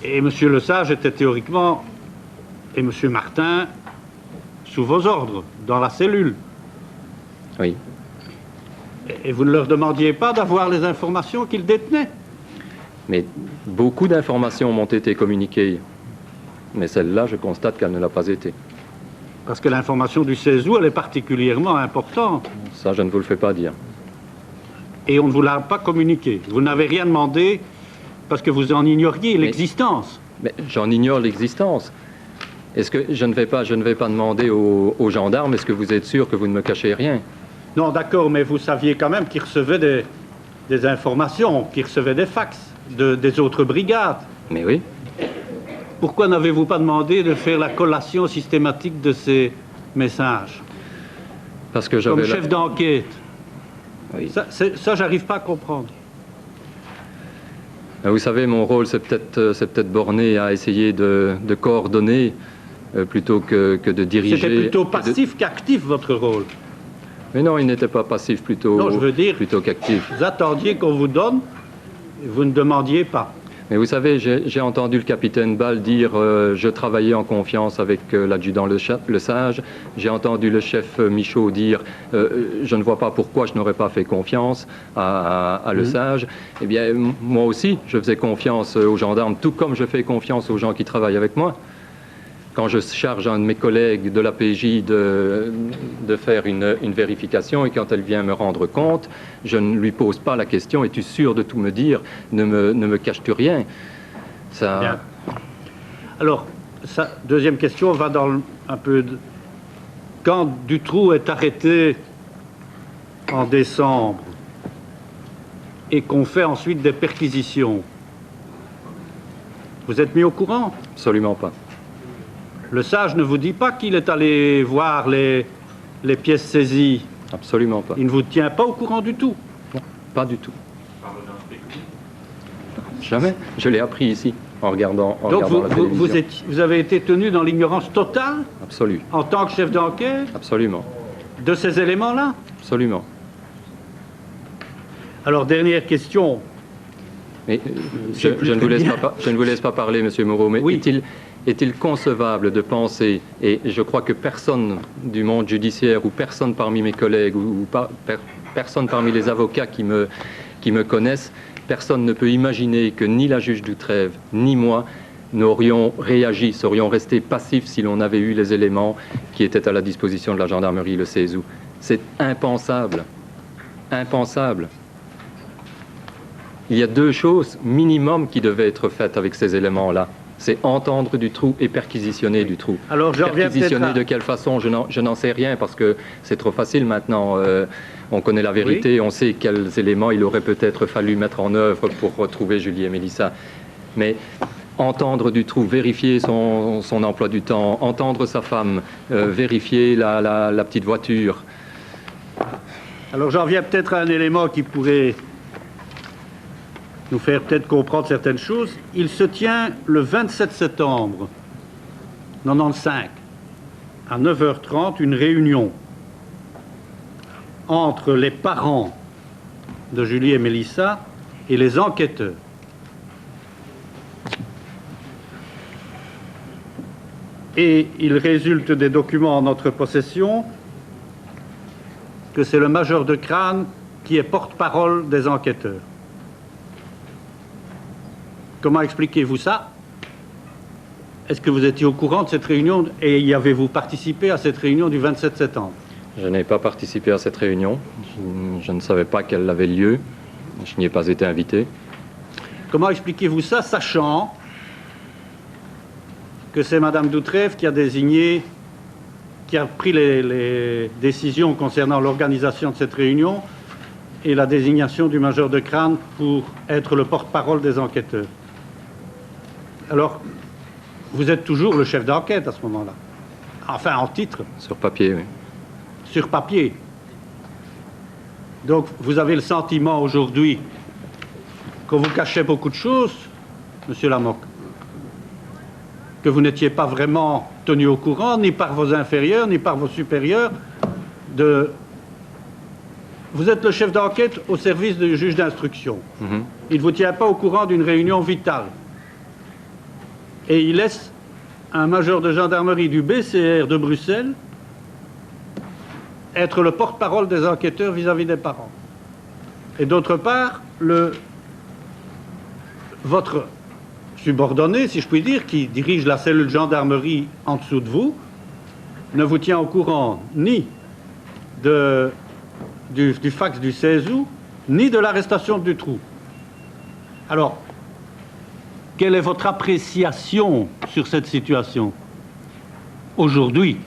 Et M. Lesage était théoriquement, et M. Martin, sous vos ordres, dans la cellule. Oui. Et vous ne leur demandiez pas d'avoir les informations qu'ils détenaient? Mais beaucoup d'informations m'ont été communiquées. Mais celle-là, je constate qu'elle ne l'a pas été. Parce que l'information du 16 août, elle est particulièrement importante. Ça, je ne vous le fais pas dire. Et on ne vous l'a pas communiqué. Vous n'avez rien demandé parce que vous en ignoriez l'existence. Mais j'en ignore l'existence. Est-ce que je ne vais pas demander aux gendarmes, est-ce que vous êtes sûr que vous ne me cachez rien? Non, d'accord, mais vous saviez quand même qu'ils recevaient des informations, qu'ils recevaient des fax des autres brigades. Mais oui. Pourquoi n'avez-vous pas demandé de faire la collation systématique de ces messages? Parce que j'avais... Comme chef d'enquête. Oui. Ça, j'arrive pas à comprendre. Vous savez, mon rôle, c'est peut-être borné à essayer de coordonner plutôt que de diriger. C'était plutôt passif qu'actif, votre rôle. Mais non, il n'était pas passif, plutôt qu'actif. Vous attendiez qu'on vous donne, et vous ne demandiez pas. Mais vous savez, j'ai entendu le capitaine Ball dire je travaillais en confiance avec l'adjudant Lesage. J'ai entendu le chef Michaud dire je ne vois pas pourquoi je n'aurais pas fait confiance à Lesage. Eh bien, moi aussi, je faisais confiance aux gendarmes, tout comme je fais confiance aux gens qui travaillent avec moi. Quand je charge un de mes collègues de la PJ de faire une vérification et quand elle vient me rendre compte, je ne lui pose pas la question « Es-tu sûr de tout me dire? Ne me caches-tu rien ?» Ça... Bien. Alors, deuxième question va dans un peu... Quand Dutroux est arrêté en décembre et qu'on fait ensuite des perquisitions, vous êtes mis au courant? Absolument pas. Lesage ne vous dit pas qu'il est allé voir les pièces saisies? Absolument pas. Il ne vous tient pas au courant du tout? Non, pas du tout. Jamais. Je l'ai appris ici, en regardant Donc la télévision. vous avez été tenu dans l'ignorance totale? Absolue. En tant que chef d'enquête? Absolument. De ces éléments-là? Absolument. Alors, dernière question. Mais je ne vous laisse pas parler, M. Moreau, mais oui. Est-il concevable de penser, et je crois que personne du monde judiciaire ou personne parmi mes collègues ou personne parmi les avocats qui me connaissent, personne ne peut imaginer que ni la juge Doutrève ni moi n'aurions réagi, serions restés passifs si l'on avait eu les éléments qui étaient à la disposition de la gendarmerie le 16 août. C'est impensable. Impensable. Il y a deux choses minimum qui devaient être faites avec ces éléments-là. C'est entendre du trou et perquisitionner du trou. Alors, je reviens perquisitionner de quelle façon, je n'en sais rien parce que c'est trop facile maintenant. On connaît la vérité, on sait quels éléments il aurait peut-être fallu mettre en œuvre pour retrouver Julie et Mélissa. Mais entendre du trou, vérifier son emploi du temps, entendre sa femme, vérifier la petite voiture. Alors, j'en reviens peut-être à un élément qui pourrait nous faire peut-être comprendre certaines choses. Il se tient le 27 septembre 95 à 9h30 une réunion entre les parents de Julie et Mélissa et les enquêteurs. Et il résulte des documents en notre possession que c'est le major de Crâne qui est porte-parole des enquêteurs. Comment expliquez-vous ça? Est-ce que vous étiez au courant de cette réunion et y avez-vous participé à cette réunion du 27 septembre? Je n'ai pas participé à cette réunion. Je ne savais pas qu'elle avait lieu. Je n'y ai pas été invité. Comment expliquez-vous ça, sachant que c'est Mme Doutrève qui a désigné, qui a pris les décisions concernant l'organisation de cette réunion et la désignation du major de Crâne pour être le porte-parole des enquêteurs? Alors, vous êtes toujours le chef d'enquête à ce moment-là. Enfin, en titre. Sur papier, oui. Sur papier. Donc, vous avez le sentiment aujourd'hui qu'on vous cachait beaucoup de choses, Monsieur Lamothe, que vous n'étiez pas vraiment tenu au courant, ni par vos inférieurs, ni par vos supérieurs, de... Vous êtes le chef d'enquête au service du juge d'instruction. Il ne vous tient pas au courant d'une réunion vitale. Et il laisse un major de gendarmerie du BCR de Bruxelles être le porte-parole des enquêteurs vis-à-vis des parents. Et d'autre part, votre subordonné, si je puis dire, qui dirige la cellule gendarmerie en dessous de vous, ne vous tient au courant ni du fax du 16 août, ni de l'arrestation de Dutroux. Alors, quelle est votre appréciation sur cette situation aujourd'hui?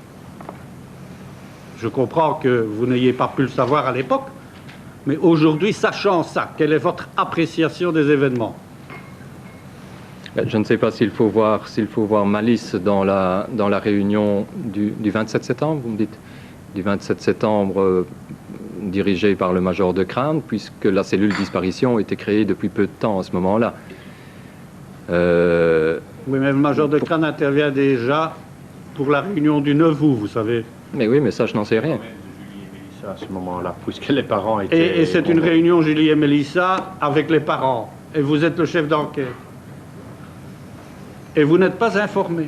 Je comprends que vous n'ayez pas pu le savoir à l'époque, mais aujourd'hui, sachant ça, quelle est votre appréciation des événements? Je ne sais pas s'il faut voir malice dans la réunion du 27 septembre, vous me dites, du 27 septembre dirigée par le major de Crâne, puisque la cellule disparition était créée depuis peu de temps à ce moment-là. Oui, mais le major de Crâne intervient déjà pour la réunion du 9 août, vous savez. Mais oui, mais ça, je n'en sais rien. À ce moment-là, puisque les parents étaient... Et c'est une réunion, Julie et Mélissa, avec les parents. Et vous êtes le chef d'enquête. Et vous n'êtes pas informé.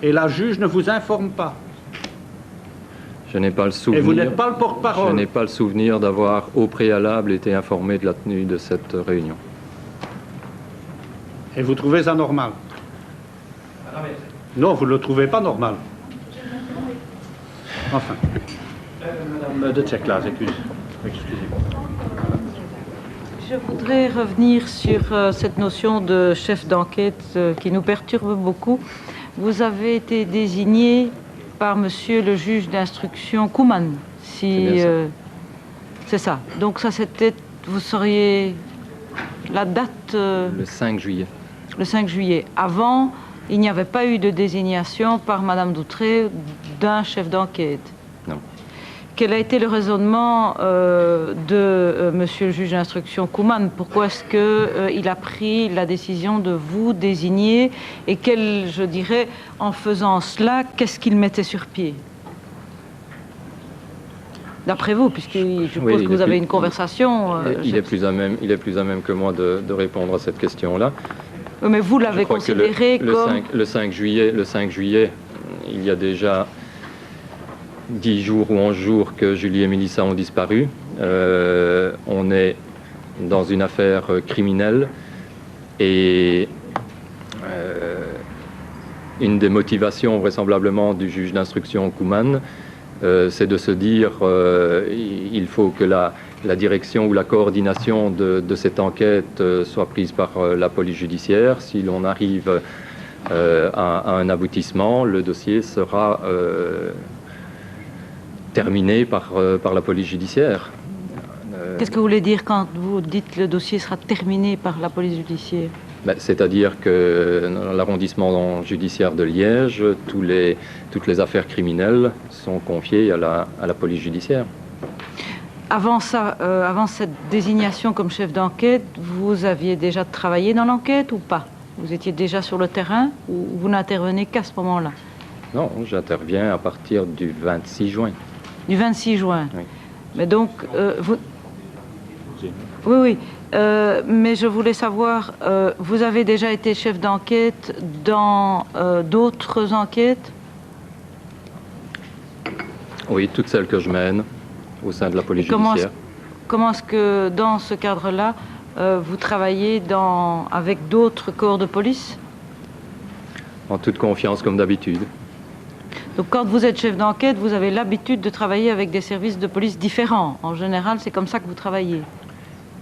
Et la juge ne vous informe pas. Je n'ai pas le souvenir. Et vous n'êtes pas le porte-parole. Je n'ai pas le souvenir d'avoir au préalable été informé de la tenue de cette réunion. Et vous trouvez ça normal? Non, vous ne le trouvez pas normal. Enfin. Madame de Tcheklas, excusez-moi. Je voudrais revenir sur cette notion de chef d'enquête qui nous perturbe beaucoup. Vous avez été désigné par monsieur le juge d'instruction Kouman, si c'est ça. Donc ça, c'était, vous sauriez la date Le 5 juillet. Le 5 juillet. Avant, il n'y avait pas eu de désignation par Madame Doutrève d'un chef d'enquête. Non. Quel a été le raisonnement de monsieur le juge d'instruction Kouman? Pourquoi est-ce qu'il a pris la décision de vous désigner? Et quel, je dirais, en faisant cela, qu'est-ce qu'il mettait sur pied? D'après vous, puisque je suppose que vous avez une conversation... Il est plus à même que moi de répondre à cette question-là. Mais vous l'avez considéré comme... Le 5 juillet, il y a déjà 10 jours ou 11 jours que Julie et Mélissa ont disparu. On est dans une affaire criminelle et une des motivations vraisemblablement du juge d'instruction Kouman, c'est de se dire il faut que la direction ou la coordination de cette enquête soit prise par la police judiciaire. Si l'on arrive à un aboutissement, le dossier sera terminé par la police judiciaire. Qu'est-ce que vous voulez dire quand vous dites que le dossier sera terminé par la police judiciaire? C'est-à-dire que dans l'arrondissement judiciaire de Liège, toutes les affaires criminelles sont confiées à la police judiciaire. Avant ça, avant cette désignation comme chef d'enquête, vous aviez déjà travaillé dans l'enquête ou pas? Vous étiez déjà sur le terrain ou vous n'intervenez qu'à ce moment-là? Non, j'interviens à partir du 26 juin. Du 26 juin. Oui. Mais donc, vous... Oui. Mais je voulais savoir, vous avez déjà été chef d'enquête dans d'autres enquêtes? Oui, toutes celles que je mène au sein de la police judiciaire. Comment est-ce que, dans ce cadre-là, vous travaillez avec d'autres corps de police? En toute confiance, comme d'habitude. Donc quand vous êtes chef d'enquête, vous avez l'habitude de travailler avec des services de police différents. En général, c'est comme ça que vous travaillez.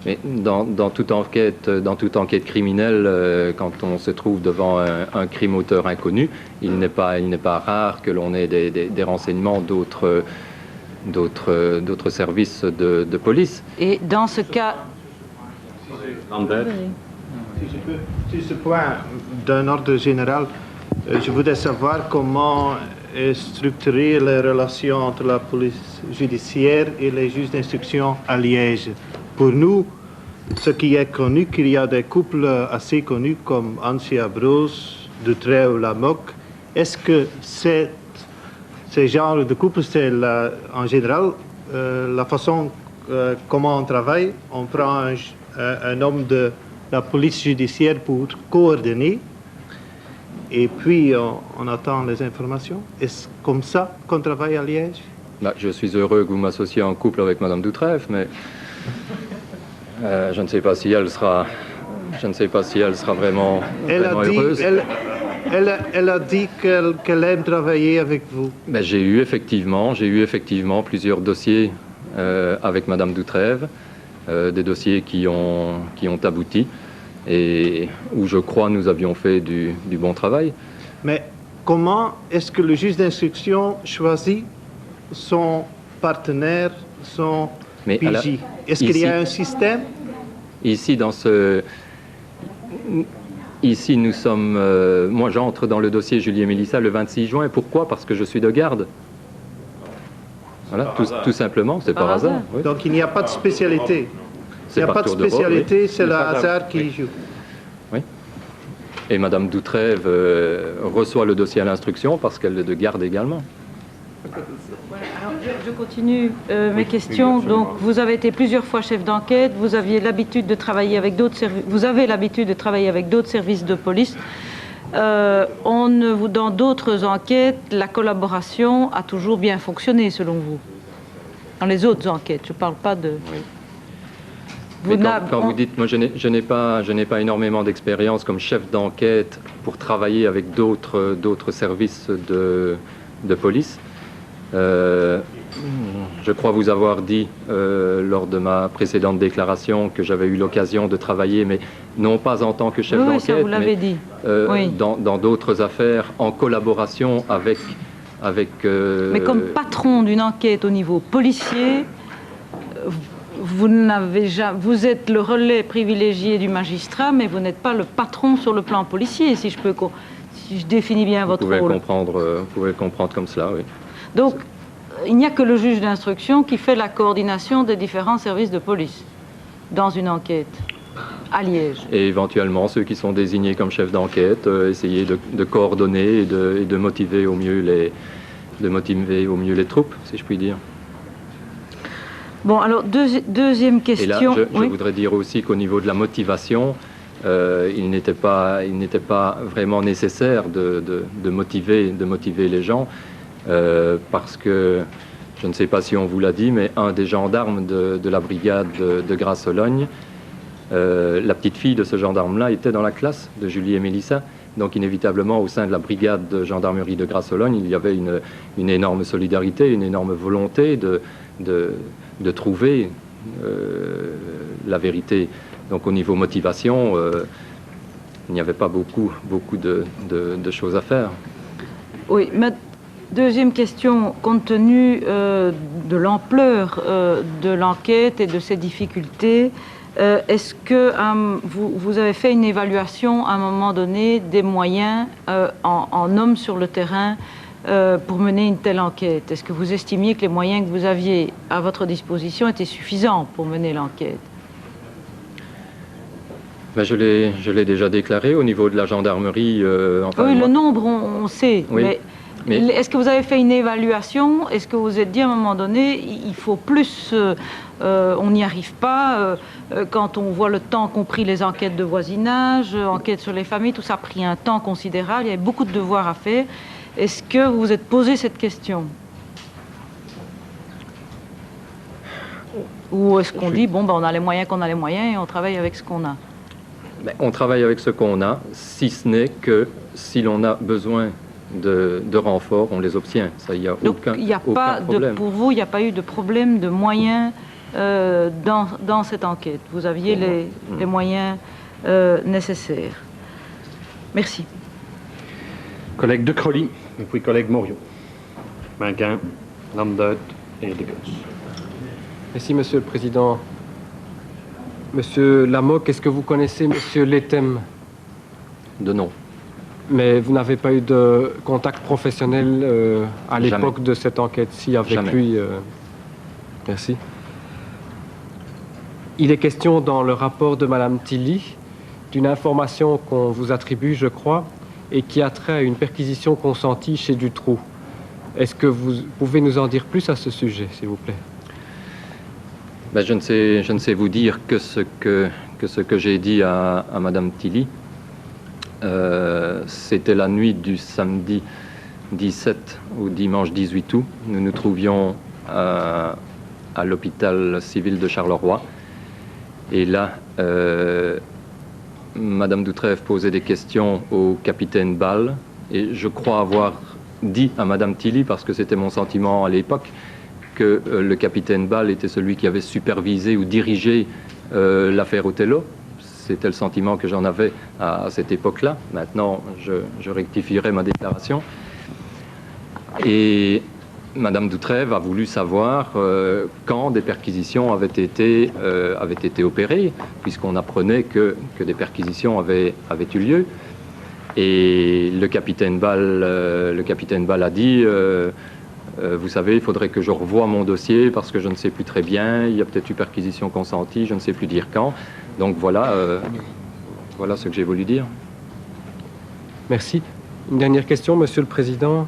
Mais dans toute enquête criminelle, quand on se trouve devant un crime auteur inconnu, il n'est pas rare que l'on ait des renseignements d'autres services de police. Et dans ce cas... Lambert. Si je peux, sur ce point d'un ordre général, je voudrais savoir comment est structurée la relation entre la police judiciaire et les juges d'instruction à Liège. Pour nous, ce qui est connu, qu'il y a des couples assez connus comme Ansi Bros, Dutrey ou Lamoque. Est-ce que ces genres de couples, c'est en général la façon comment on travaille? On prend un homme de la police judiciaire pour coordonner et puis on attend les informations. Est-ce comme ça qu'on travaille à Liège? Je suis heureux que vous m'associez en couple avec Madame Dutrève, mais je ne sais pas si elle sera vraiment heureuse. Elle a dit qu'elle aime travailler avec vous. J'ai eu effectivement plusieurs dossiers avec Madame Dutrève, des dossiers qui ont abouti et où je crois nous avions fait du bon travail. Mais comment est-ce que le juge d'instruction choisit son partenaire, son PJ? Est-ce qu'il y a un système? Ici, nous sommes... moi, j'entre dans le dossier Julie et Mélissa le 26 juin. Pourquoi? Parce que je suis de garde. Voilà, tout simplement, c'est par hasard. Oui. Donc, il n'y a pas de spécialité. Il n'y a pas de spécialité, oui. C'est le hasard qui joue. Oui. Et Madame Dutrève reçoit le dossier à l'instruction parce qu'elle est de garde également. Alors, je continue mes questions. Donc, vous avez été plusieurs fois chef d'enquête, vous aviez l'habitude de travailler avec d'autres vous avez l'habitude de travailler avec d'autres services de police. Dans d'autres enquêtes, la collaboration a toujours bien fonctionné, selon vous? Dans les autres enquêtes, je ne parle pas de... Oui. Quand vous dites, moi je n'ai pas énormément d'expérience comme chef d'enquête pour travailler avec d'autres services de police. Je crois vous avoir dit lors de ma précédente déclaration que j'avais eu l'occasion de travailler, mais non pas en tant que chef d'enquête, ça vous l'avez dit. Oui. Dans d'autres affaires, en collaboration avec mais comme patron d'une enquête au niveau policier, vous êtes le relais privilégié du magistrat, mais vous n'êtes pas le patron sur le plan policier, si je définis bien votre rôle. Vous pouvez le comprendre comme cela, oui. Donc, il n'y a que le juge d'instruction qui fait la coordination des différents services de police dans une enquête à Liège. Et éventuellement, ceux qui sont désignés comme chefs d'enquête, essayer de coordonner et de motiver au mieux les troupes, si je puis dire. Bon, alors, deuxième question. Et là, je voudrais dire aussi qu'au niveau de la motivation, il n'était pas vraiment nécessaire de motiver les gens, parce que, je ne sais pas si on vous l'a dit, mais un des gendarmes de la brigade de Grasse-Sologne, la petite fille de ce gendarme-là était dans la classe de Julie et Mélissa. Donc inévitablement, au sein de la brigade de gendarmerie de Grasse-Sologne, il y avait une énorme solidarité, une énorme volonté de trouver la vérité. Donc au niveau motivation, il n'y avait pas beaucoup de choses à faire. Oui, ma deuxième question, compte tenu de l'ampleur de l'enquête et de ses difficultés, est-ce que vous avez fait une évaluation à un moment donné des moyens en hommes sur le terrain pour mener une telle enquête? Est-ce que vous estimiez que les moyens que vous aviez à votre disposition étaient suffisants pour mener l'enquête? Je l'ai déjà déclaré au niveau de la gendarmerie. Oui, le nombre, on sait. Oui, mais est-ce que vous avez fait une évaluation? Est-ce que vous vous êtes dit à un moment donné, il faut plus, on n'y arrive pas, quand on voit le temps qu'ont pris les enquêtes de voisinage, enquêtes sur les familles, tout ça a pris un temps considérable, il y avait beaucoup de devoirs à faire. Est-ce que vous vous êtes posé cette question? Ou est-ce qu'on dit, bon, on a les moyens qu'on a les moyens et on travaille avec ce qu'on a? On travaille avec ce qu'on a, si ce n'est que si l'on a besoin de renforts, on les obtient. Ça, il n'y a Donc, aucun, il n'y a aucun pas problème. pour vous, il n'y a pas eu de problème de moyens dans cette enquête. Vous aviez les moyens nécessaires. Merci. Collègue De Crolly, et puis collègue Moriot. Minquin, Lambert et De Goes. Merci, Monsieur le Président. Monsieur Lamoque, est-ce que vous connaissez Monsieur Letem? De nom. Mais vous n'avez pas eu de contact professionnel à l'époque de cette enquête-ci avec Jamais. lui Merci. Il est question dans le rapport de Madame Tilly d'une information qu'on vous attribue, je crois, et qui a trait à une perquisition consentie chez Dutroux. Est-ce que vous pouvez nous en dire plus à ce sujet, s'il vous plaît? Je ne sais vous dire que ce que j'ai dit à Madame Tilly. C'était la nuit du samedi 17 au dimanche 18 août. Nous nous trouvions à l'hôpital civil de Charleroi. Et là, Madame Doutrève posait des questions au capitaine Ball. Et je crois avoir dit à Madame Tilly, parce que c'était mon sentiment à l'époque, que le capitaine Ball était celui qui avait supervisé ou dirigé l'affaire Othello. C'était le sentiment que j'en avais à cette époque-là. Maintenant, je rectifierai ma déclaration. Et Madame Doutrève a voulu savoir quand des perquisitions avaient été opérées, puisqu'on apprenait que des perquisitions avaient eu lieu. Et le capitaine Ball a dit vous savez, il faudrait que je revoie mon dossier parce que je ne sais plus très bien, il y a peut-être eu perquisition consentie, je ne sais plus dire quand. Donc voilà ce que j'ai voulu dire. Merci. Une dernière question, Monsieur le Président.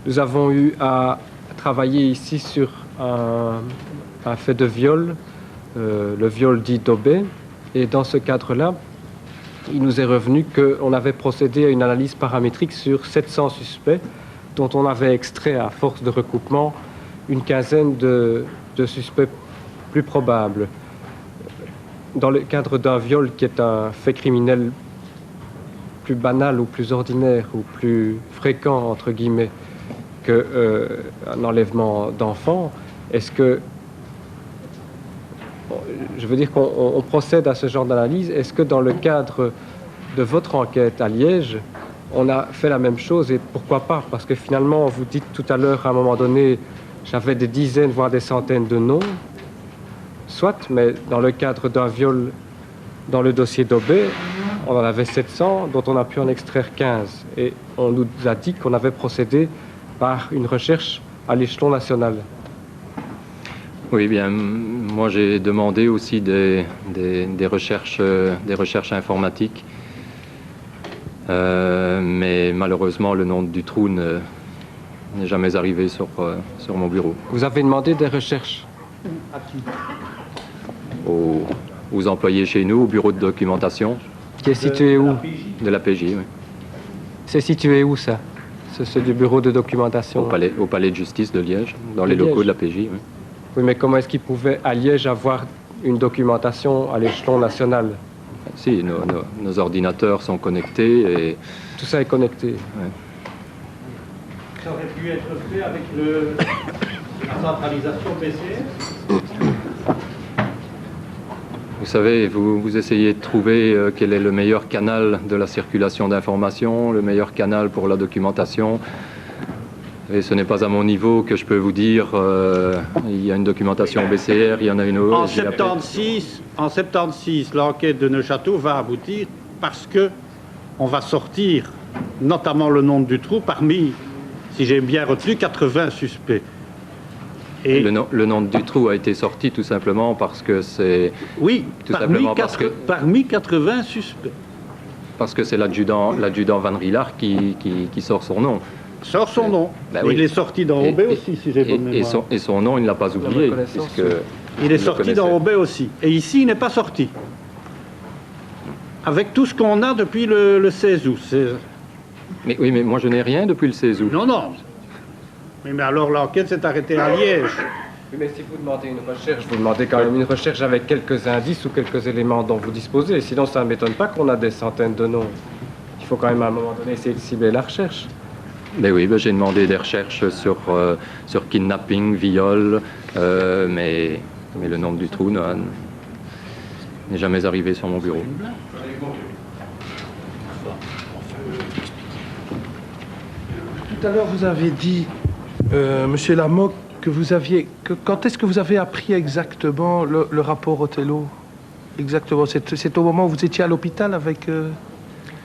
Nous avons eu à travailler ici sur un fait de viol, le viol dit d'Aubé. Et dans ce cadre-là, il nous est revenu qu'on avait procédé à une analyse paramétrique sur 700 suspects, dont on avait extrait à force de recoupement une quinzaine de suspects plus probables. Dans le cadre d'un viol qui est un fait criminel plus banal ou plus ordinaire ou plus fréquent, entre guillemets, qu'un enlèvement d'enfants, est-ce que, je veux dire qu'on procède à ce genre d'analyse, est-ce que dans le cadre de votre enquête à Liège, on a fait la même chose et pourquoi pas? Parce que finalement, vous dites tout à l'heure, à un moment donné, j'avais des dizaines, voire des centaines de noms, soit, mais dans le cadre d'un viol dans le dossier d'Aubé, on en avait 700, dont on a pu en extraire 15. Et on nous a dit qu'on avait procédé par une recherche à l'échelon national. Oui, bien, moi j'ai demandé aussi des recherches informatiques. Mais malheureusement, le nom du trou n'est jamais arrivé sur mon bureau. Vous avez demandé des recherches? Aux employés chez nous, au bureau de documentation. Qui est situé où? De la PJ, oui. C'est situé où, ça? C'est du bureau de documentation? Au palais de justice de Liège, dans les locaux de la PJ, oui. Oui, mais comment est-ce qu'ils pouvaient, à Liège, avoir une documentation à l'échelon national? Si, nos ordinateurs sont connectés et... Tout ça est connecté. Ouais. Ça aurait pu être fait avec la centralisation PCR? Vous savez, vous essayez de trouver quel est le meilleur canal de la circulation d'informations, le meilleur canal pour la documentation. Et ce n'est pas à mon niveau que je peux vous dire il y a une documentation BCR, il y en a une autre. En 76, l'enquête de Neuchâteau va aboutir parce que on va sortir notamment le nom du trou parmi, si j'ai bien retenu, 80 suspects. Et le nom du trou a été sorti tout simplement parce que c'est... Oui, tout simplement parmi 80 suspects. Parce que c'est l'adjudant Van Rillard qui sort son nom. Sort son nom. Ben oui. Il est sorti dans Aubé aussi, si j'ai bonne mémoire. Et son nom, il ne l'a pas oublié, puisque... Il est sorti dans Aubé aussi. Et ici, il n'est pas sorti. Avec tout ce qu'on a depuis le 16 août. Mais oui, mais moi, je n'ai rien depuis le 16 août. Non. Mais alors, l'enquête s'est arrêtée à Liège. Oui, mais si vous demandez une recherche, vous demandez quand même une recherche avec quelques indices ou quelques éléments dont vous disposez. Sinon, ça ne m'étonne pas qu'on a des centaines de noms. Il faut quand même à un moment donné essayer de cibler la recherche. Ben oui, ben j'ai demandé des recherches sur kidnapping, viol, mais le nom du trou n'est jamais arrivé sur mon bureau. Tout à l'heure, vous avez dit, Monsieur Lamoque, que vous aviez... quand est-ce que vous avez appris exactement le rapport Othello? Exactement, c'est au moment où vous étiez à l'hôpital avec...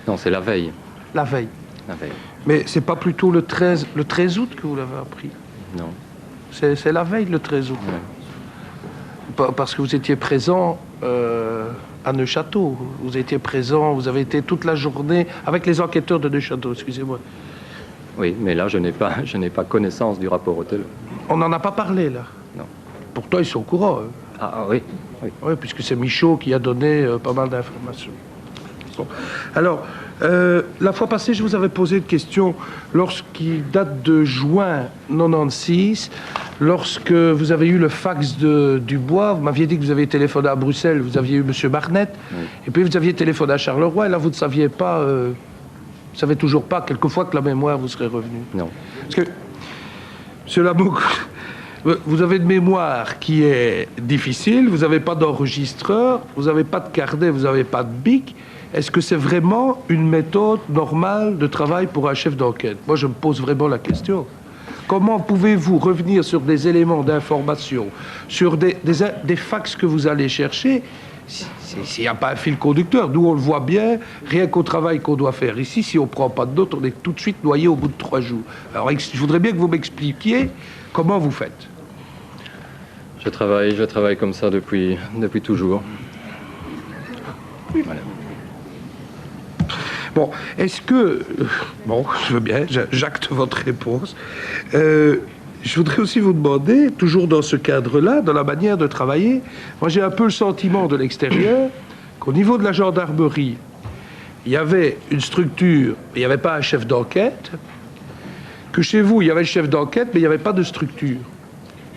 Non, c'est la veille. La veille. La veille. Mais c'est pas plutôt le 13 août que vous l'avez appris? Non. C'est la veille, le 13 août. Ouais. Parce que vous étiez présent à Neuchâteau. Vous étiez présent, vous avez été toute la journée avec les enquêteurs de Neuchâteau, excusez-moi. Oui, mais là, je n'ai pas connaissance du rapport Othello. On n'en a pas parlé, là? Non. Pourtant, ils sont au courant. Hein. Ah oui. Oui, puisque c'est Michaud qui a donné pas mal d'informations. Bon. Alors, la fois passée, je vous avais posé une question lorsqu'il date de juin 96, lorsque vous avez eu le fax de Dubois. Vous m'aviez dit que vous aviez téléphoné à Bruxelles, vous aviez eu M. Barnett, et puis vous aviez téléphoné à Charleroi, et là, vous ne saviez pas, vous ne savez toujours pas, quelquefois, que la mémoire vous serait revenue. Non. Parce que, M. Lamouk, vous avez une mémoire qui est difficile, vous n'avez pas d'enregistreur, vous n'avez pas de carnet, vous n'avez pas de bic. Est-ce que c'est vraiment une méthode normale de travail pour un chef d'enquête? Moi, je me pose vraiment la question. Comment pouvez-vous revenir sur des éléments d'information, sur des fax que vous allez chercher, s'il n'y a pas un fil conducteur? Nous, on le voit bien, rien qu'au travail qu'on doit faire. Ici, si on ne prend pas de notes, on est tout de suite noyé au bout de 3 jours. Alors, je voudrais bien que vous m'expliquiez comment vous faites. Je travaille comme ça depuis toujours. Voilà. Bon, est-ce que... Bon, je veux bien, j'acte votre réponse. Je voudrais aussi vous demander, toujours dans ce cadre-là, dans la manière de travailler, moi j'ai un peu le sentiment de l'extérieur qu'au niveau de la gendarmerie, il y avait une structure, il n'y avait pas un chef d'enquête, que chez vous, il y avait le chef d'enquête, mais il n'y avait pas de structure.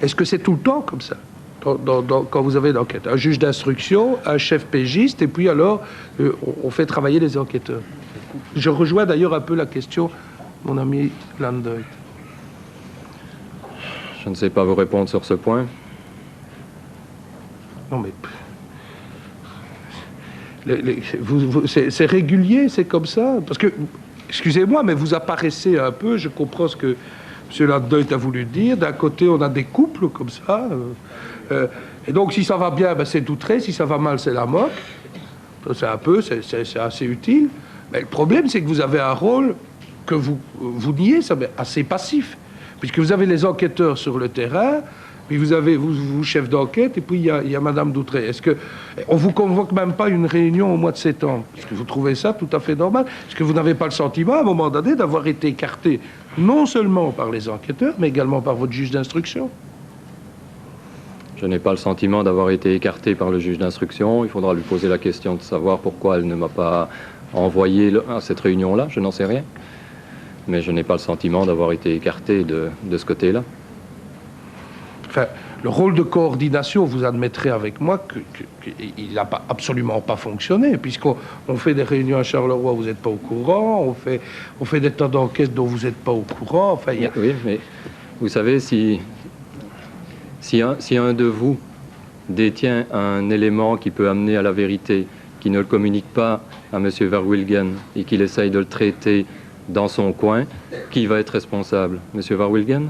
Est-ce que c'est tout le temps comme ça, quand vous avez l'enquête? Un juge d'instruction, un chef pégiste, et puis alors, on fait travailler les enquêteurs. Je rejoins d'ailleurs un peu la question de mon ami Landoy. Je ne sais pas vous répondre sur ce point. Non, mais... c'est régulier, c'est comme ça? Parce que, excusez-moi, mais vous apparaissez un peu, je comprends ce que M. Landoy a voulu dire. D'un côté, on a des couples comme ça. Et donc, si ça va bien, ben, c'est Doutré. Si ça va mal, c'est Lamoque. C'est assez utile. Mais le problème, c'est que vous avez un rôle que vous niez, ça, assez passif. Puisque vous avez les enquêteurs sur le terrain, puis vous avez vous chef d'enquête, et puis il y a Madame Doutré. Est-ce que on vous convoque même pas une réunion au mois de septembre? Est-ce que vous trouvez ça tout à fait normal? Est-ce que vous n'avez pas le sentiment, à un moment donné, d'avoir été écarté non seulement par les enquêteurs, mais également par votre juge d'instruction? Je n'ai pas le sentiment d'avoir été écarté par le juge d'instruction. Il faudra lui poser la question de savoir pourquoi elle ne m'a pas envoyé à cette réunion-là. Je n'en sais rien. Mais je n'ai pas le sentiment d'avoir été écarté de ce côté-là. Enfin, le rôle de coordination, vous admettrez avec moi qu'il n'a absolument pas fonctionné, puisqu'on fait des réunions à Charleroi, vous n'êtes pas au courant, on fait des temps d'enquête dont vous n'êtes pas au courant. Enfin, Oui, mais vous savez, si un de vous détient un élément qui peut amener à la vérité, qui ne le communique pas à M. Verwilgen et qu'il essaye de le traiter dans son coin, qui va être responsable? M. Verwilgen?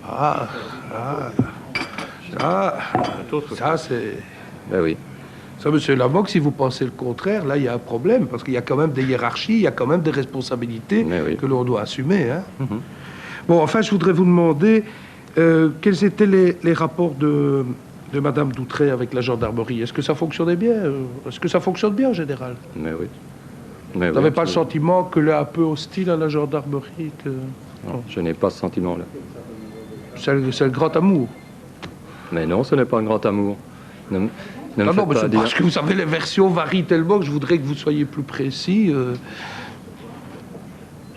Ça c'est... Ben oui. Ça, M. Lamoque, si vous pensez le contraire, là, il y a un problème, parce qu'il y a quand même des hiérarchies, il y a quand même des responsabilités que l'on doit assumer. Hein. Bon, enfin, je voudrais vous demander quels étaient les rapports de Mme Doutré avec la gendarmerie. Est-ce que ça fonctionnait bien? Est-ce que ça fonctionne bien, en général? Mais oui. Vous n'avez pas le sentiment qu'elle est un peu hostile à la gendarmerie Non, je n'ai pas ce sentiment-là. C'est le grand amour. Mais non, ce n'est pas un grand amour. Ne me faites pas dire... Parce que vous savez, les versions varient tellement que je voudrais que vous soyez plus précis.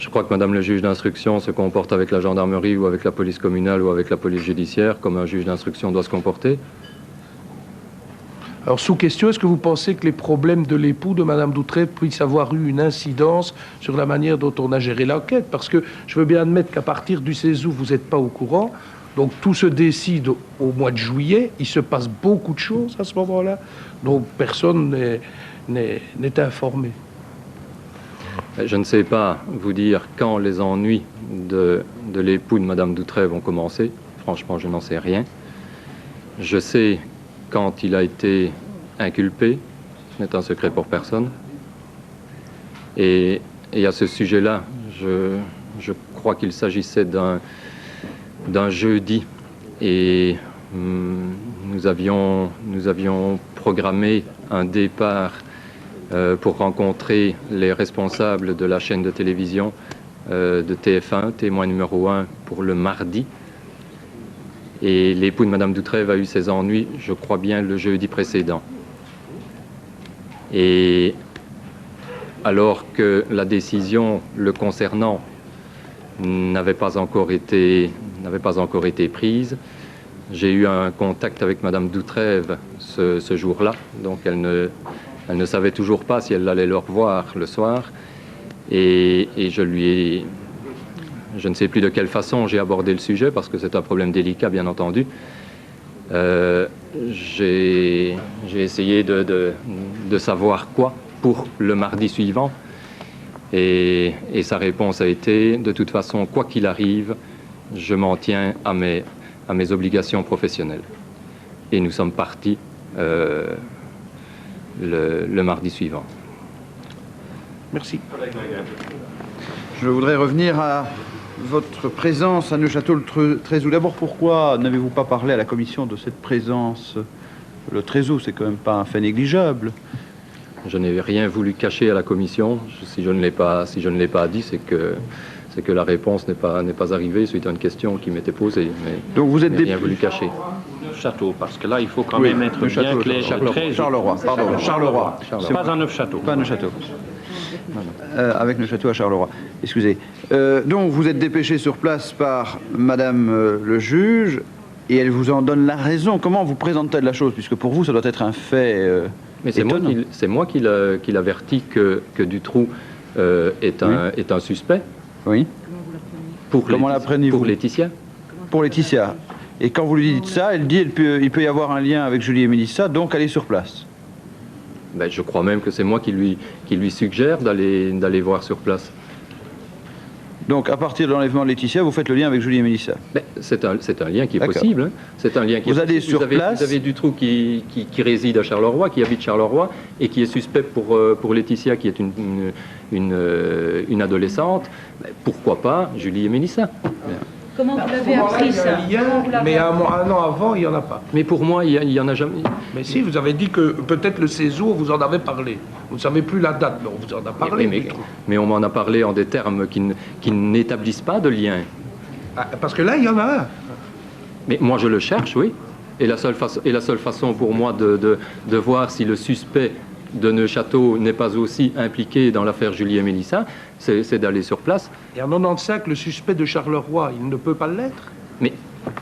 Je crois que Madame le juge d'instruction se comporte avec la gendarmerie ou avec la police communale ou avec la police judiciaire comme un juge d'instruction doit se comporter. Alors, sous question, est-ce que vous pensez que les problèmes de l'époux de Madame Doutrève puissent avoir eu une incidence sur la manière dont on a géré l'enquête? Parce que je veux bien admettre qu'à partir du 16 août, vous n'êtes pas au courant. Donc, tout se décide au mois de juillet. Il se passe beaucoup de choses à ce moment-là. Donc, personne n'est informé. Je ne sais pas vous dire quand les ennuis de l'époux de Madame Doutrève ont commencé. Franchement, je n'en sais rien. Je sais quand il a été inculpé, ce n'est un secret pour personne. Et à ce sujet-là, je crois qu'il s'agissait d'un jeudi. Et nous avions programmé un départ pour rencontrer les responsables de la chaîne de télévision de TF1, témoin numéro 1, pour le mardi. Et l'époux de Madame Doutrève a eu ses ennuis, je crois bien, le jeudi précédent. Et alors que la décision le concernant n'avait pas encore été prise, j'ai eu un contact avec Madame Doutrève ce jour-là, donc elle ne savait toujours pas si elle allait le revoir le soir. Et je ne sais plus de quelle façon j'ai abordé le sujet, parce que c'est un problème délicat, bien entendu. J'ai essayé de savoir quoi pour le mardi suivant. Et sa réponse a été, de toute façon, quoi qu'il arrive, je m'en tiens à mes obligations professionnelles. Et nous sommes partis le mardi suivant. Merci. Je voudrais revenir à votre présence à Neufchâteau le 13 août. D'abord, pourquoi n'avez-vous pas parlé à la commission de cette présence le 13 août? C'est quand même pas un fait négligeable. Je n'ai rien voulu cacher à la commission. Si je ne l'ai pas dit, c'est que la réponse n'est pas arrivée suite à une question qui m'était posée. Mais donc vous êtes rien voulu cacher. Neufchâteau, parce que là, il faut quand même être bien clair. Charleroi, pardon, Charleroi. Pas à Neufchâteau. Pas à Neufchâteau. Avec Neufchâteau à Charleroi. Excusez. Donc vous êtes dépêché sur place par Madame le juge et elle vous en donne la raison. Comment vous présente-t-elle la chose? Puisque pour vous, ça doit être un fait mais c'est moi qui l'avertis que Dutroux est un suspect. Oui. Comment l'apprenez-vous? Pour Laetitia. Pour Laetitia. Et quand vous lui dites ça, elle dit il peut y avoir un lien avec Julie et Mélissa, donc elle est sur place. Ben, je crois même que c'est moi qui lui suggère d'aller voir sur place. Donc, à partir de l'enlèvement de Laetitia, vous faites le lien avec Julie et Mélissa? Ben, c'est un lien qui est possible. Hein. C'est un lien qui vous allez sur place. Vous avez Dutroux qui réside à Charleroi, qui habite Charleroi, et qui est suspect pour Laetitia, qui est une adolescente. Ben, pourquoi pas Julie et Mélissa? Bien. Comment vous l'avez appris, ça? Mais un an avant, il n'y en a pas. Mais pour moi, il y en a jamais. Mais si, vous avez dit que peut-être le 16 août, vous en avez parlé. Vous ne savez plus la date, mais on vous en a parlé. Mais on m'en a parlé en des termes qui n'établissent pas de lien. Ah, parce que là, il y en a un. Mais moi, je le cherche, oui. Et la seule façon pour moi de voir si le suspect de Neufchâteau n'est pas aussi impliqué dans l'affaire Julie et Mélissa, c'est d'aller sur place. Et en 95, le suspect de Charleroi, il ne peut pas l'être?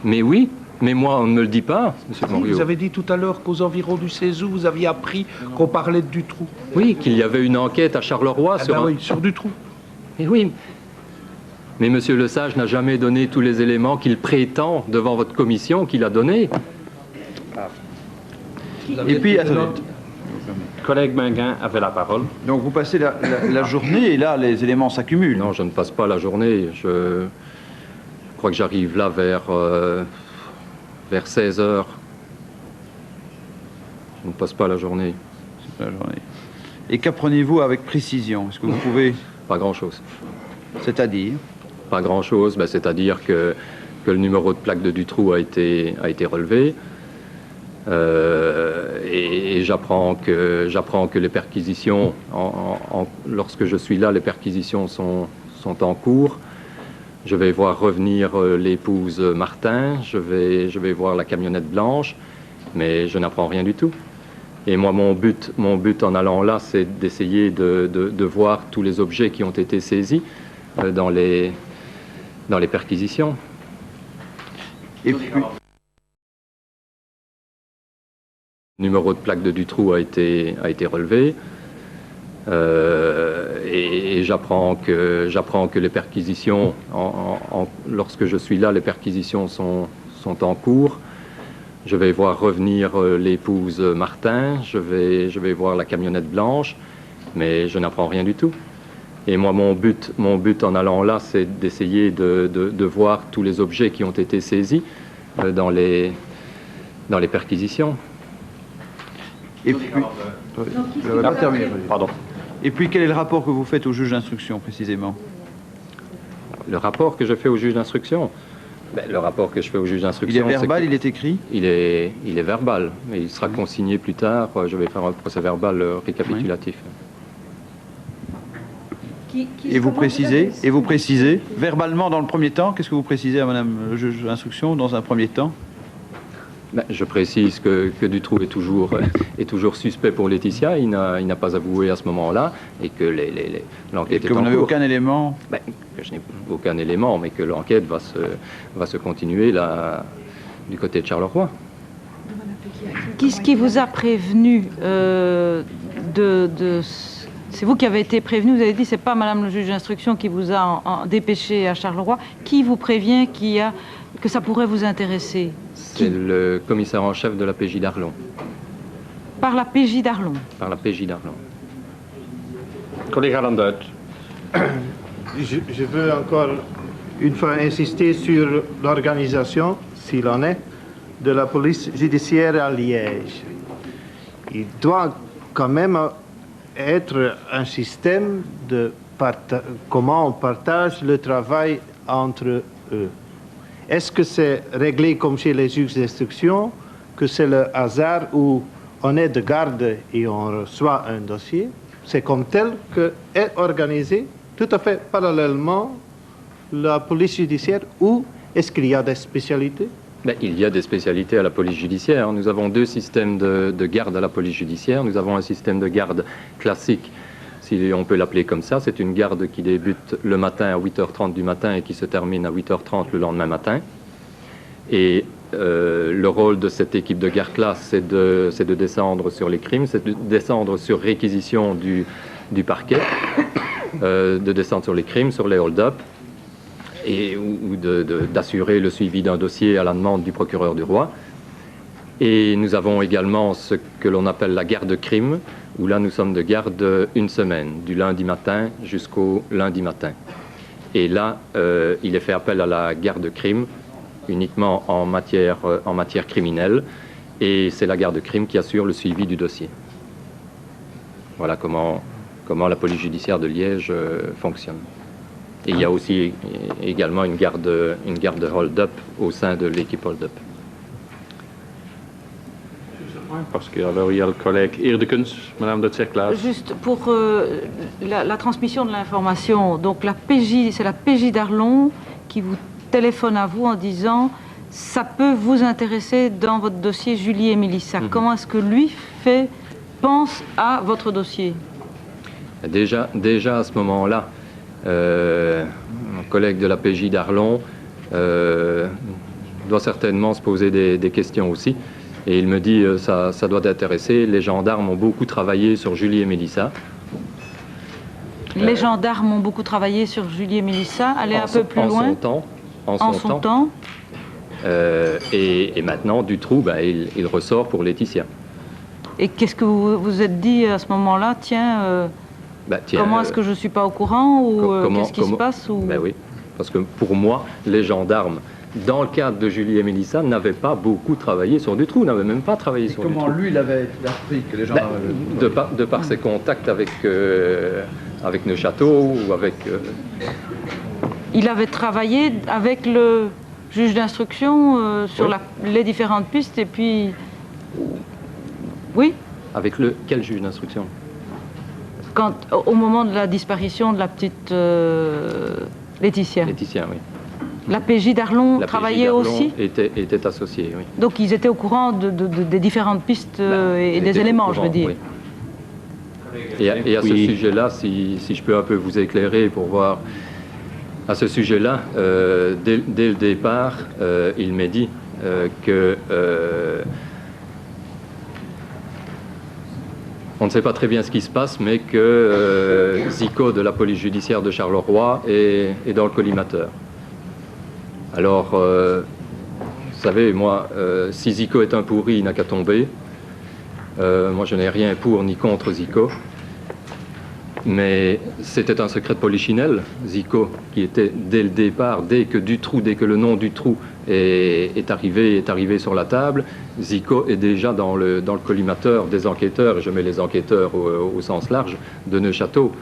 Mais oui, mais moi, on ne me le dit pas, M. Morio. Vous avez dit tout à l'heure qu'aux environs du 16 août, vous aviez appris qu'on parlait de Dutroux. Oui, qu'il y avait une enquête à Charleroi sur Dutroux. Mais oui. Mais M. Lesage n'a jamais donné tous les éléments qu'il prétend devant votre commission qu'il a donnés. Et puis, attendez. Collègue Minguin avait la parole. Donc vous passez la journée et là les éléments s'accumulent. Non, je ne passe pas la journée. Je crois que j'arrive là vers 16 heures. Je ne passe pas la journée. C'est pas la journée. Et qu'apprenez-vous avec précision? Est-ce que vous pouvez... Pas grand-chose. C'est-à-dire? Pas grand-chose. Ben, c'est-à-dire que le numéro de plaque de Dutroux a été relevé. Et j'apprends que les perquisitions, lorsque je suis là, les perquisitions sont en cours. Je vais voir revenir l'épouse Martin, je vais voir la camionnette blanche, mais je n'apprends rien du tout. Et moi, mon but en allant là, c'est d'essayer de voir tous les objets qui ont été saisis, dans les perquisitions. Et puis, Le numéro de plaque de Dutroux a été relevé. Et j'apprends que les perquisitions, lorsque je suis là, les perquisitions sont en cours. Je vais voir revenir l'épouse Martin, je vais voir la camionnette blanche, mais je n'apprends rien du tout. Et moi, mon but en allant là, c'est d'essayer de voir tous les objets qui ont été saisis dans les perquisitions. et puis, je n'avais pas terminé. Pardon. Et puis, quel est le rapport que vous faites au juge d'instruction, précisément? Le rapport que je fais au juge d'instruction, le rapport que je fais au juge d'instruction... Il est verbal, il est écrit? Il est verbal, mais il sera consigné plus tard. Je vais faire un procès verbal récapitulatif. Et vous précisez, verbalement dans le premier temps, qu'est-ce que vous précisez à madame le juge d'instruction dans un premier temps? Je précise que Dutroux est toujours suspect pour Laetitia, il n'a pas avoué à ce moment-là, et que l'enquête est en cours. Et que vous n'avez aucun élément? Que je n'ai aucun élément, mais que l'enquête va se continuer là, du côté de Charleroi. Qu'est-ce qui vous a prévenu c'est vous qui avez été prévenu, vous avez dit c'est pas madame le juge d'instruction qui vous a dépêché à Charleroi. Qui vous prévient que ça pourrait vous intéresser? C'est le commissaire en chef de la PJ d'Arlon. Par la PJ d'Arlon? Par la PJ d'Arlon. Collègue Alanduit. Je veux encore une fois insister sur l'organisation, s'il en est, de la police judiciaire à Liège. Il doit quand même être un système de comment on partage le travail entre eux. Est-ce que c'est réglé comme chez les juges d'instruction, que c'est le hasard où on est de garde et on reçoit un dossier? C'est comme tel que est organisé tout à fait parallèlement la police judiciaire, ou est-ce qu'il y a des spécialités? Il y a des spécialités à la police judiciaire. Nous avons deux systèmes de garde à la police judiciaire. Nous avons un système de garde classique, si on peut l'appeler comme ça. C'est une garde qui débute le matin à 8h30 du matin et qui se termine à 8h30 le lendemain matin. Et le rôle de cette équipe de garde-là, c'est de descendre sur les crimes, c'est de descendre sur réquisition du parquet, de descendre sur les crimes, sur les hold-up, ou d'assurer le suivi d'un dossier à la demande du procureur du roi. Et nous avons également ce que l'on appelle la garde crime, où là nous sommes de garde une semaine, du lundi matin jusqu'au lundi matin. Et là, il est fait appel à la garde crime uniquement en matière criminelle, et c'est la garde crime qui assure le suivi du dossier. Voilà comment la police judiciaire de Liège fonctionne. Et il y a aussi également une garde hold-up au sein de l'équipe hold-up. Parce que alors il y a le collègue Eerdekens, madame de Cerclas. Juste pour la transmission de l'information, donc c'est la PJ d'Arlon qui vous téléphone à vous en disant ça peut vous intéresser dans votre dossier Julie et Mélissa. Comment est-ce que lui pense à votre dossier? Déjà à ce moment-là, mon collègue de la PJ d'Arlon doit certainement se poser des questions aussi. Et il me dit ça doit t'intéresser. Les gendarmes ont beaucoup travaillé sur Julie et Mélissa. Les gendarmes ont beaucoup travaillé sur Julie et Mélissa. Allez un peu plus loin. En son temps. Et maintenant, Dutroux, il ressort pour Laetitia. Et qu'est-ce que vous vous êtes dit à ce moment-là? Tiens, comment est-ce que je ne suis pas au courant? Ou qu'est-ce qui se passe Oui, parce que pour moi, les gendarmes, dans le cadre de Julie et Mélissa, n'avaient pas beaucoup travaillé sur Dutroux, n'avaient même pas travaillé sur Dutroux. Comment lui, il avait appris que les gendarmes... De par ses contacts avec Neuchâteau ou avec... Il avait travaillé avec le juge d'instruction sur les différentes pistes et puis... Oui? Avec quel juge d'instruction? Au moment de la disparition de la petite Laetitia. Laetitia, oui. La PJ d'Arlon travaillait aussi? Était associée, oui. Donc ils étaient au courant des différentes pistes et des éléments, je veux dire. Oui. Et à ce sujet-là, si je peux un peu vous éclairer pour voir À ce sujet-là, dès le départ, il m'est dit que on ne sait pas très bien ce qui se passe, mais que Zico de la police judiciaire de Charleroi est dans le collimateur. Alors, vous savez, moi, si Zico est un pourri, il n'a qu'à tomber. Moi, je n'ai rien pour ni contre Zico. Mais c'était un secret de polichinelle, Zico, qui était dès le départ, dès que le nom Dutroux est arrivé sur la table, Zico est déjà dans le collimateur des enquêteurs, et je mets les enquêteurs au sens large, de Neuchâteau.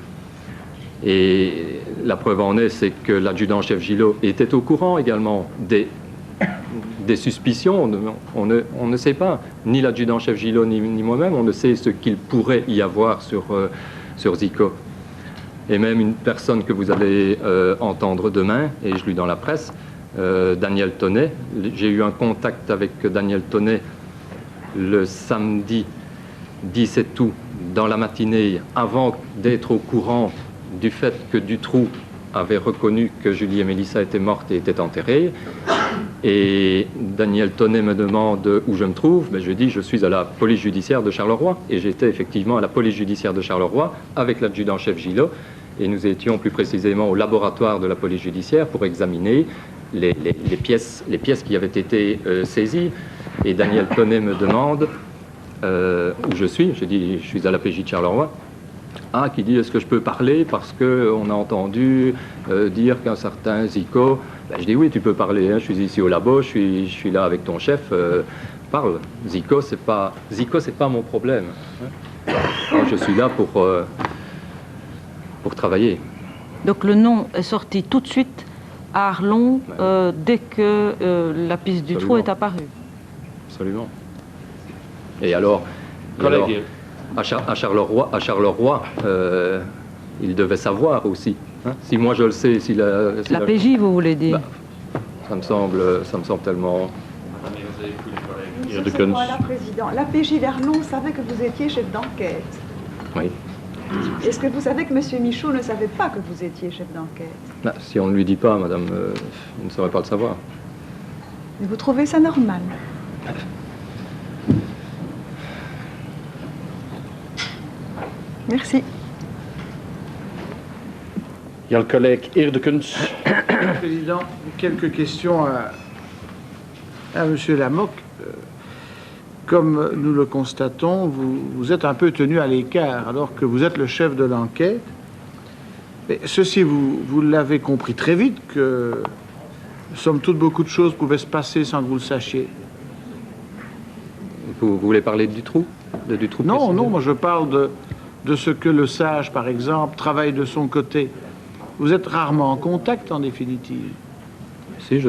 Et la preuve en est, c'est que l'adjudant-chef Gillot était au courant également des suspicions. On ne sait pas, ni l'adjudant-chef Gillot ni moi-même, on ne sait ce qu'il pourrait y avoir sur Zico. Et même une personne que vous allez entendre demain, et je lis dans la presse, Daniel Tonnet. J'ai eu un contact avec Daniel Tonnet le samedi 17 août dans la matinée, avant d'être au courant du fait que Dutroux avait reconnu que Julie et Mélissa étaient mortes et étaient enterrées. Et Daniel Tonnet me demande où je me trouve. Je dis je suis à la police judiciaire de Charleroi. Et j'étais effectivement à la police judiciaire de Charleroi avec l'adjudant-chef Gillot. Et nous étions plus précisément au laboratoire de la police judiciaire pour examiner les pièces qui avaient été saisies. Et Daniel Tonnet me demande où je suis. Je dis je suis à la PJ de Charleroi. Ah, qui dit est-ce que je peux parler parce qu'on a entendu dire qu'un certain Zico. Je dis oui, tu peux parler, hein, je suis ici au labo, je suis là avec ton chef, parle. Zico, c'est pas mon problème. Hein. Alors, je suis là pour travailler. Donc le nom est sorti tout de suite à Arlon dès que la piste du trou est apparue. Absolument. Et alors, à Charleroi, il devait savoir aussi. Hein. Si moi je le sais, si la PJ, vous voulez dire ça me semble tellement. Voilà, Président. La PJ d'Arlon savait que vous étiez chef d'enquête. Oui. Est-ce que vous savez que M. Michaud ne savait pas que vous étiez chef d'enquête? Si on ne lui dit pas, madame, il ne saurait pas le savoir. Mais vous trouvez ça normal? Merci. Il y a le collègue Irdekens. Président, quelques questions à M. Lamothe. Comme nous le constatons, vous êtes un peu tenu à l'écart alors que vous êtes le chef de l'enquête. Mais ceci, vous l'avez compris très vite que, somme toute, beaucoup de choses pouvaient se passer sans que vous le sachiez. Vous voulez parler du trou Non, non, moi je parle de ce que le sage, par exemple, travaille de son côté. Vous êtes rarement en contact, en définitive. Si, je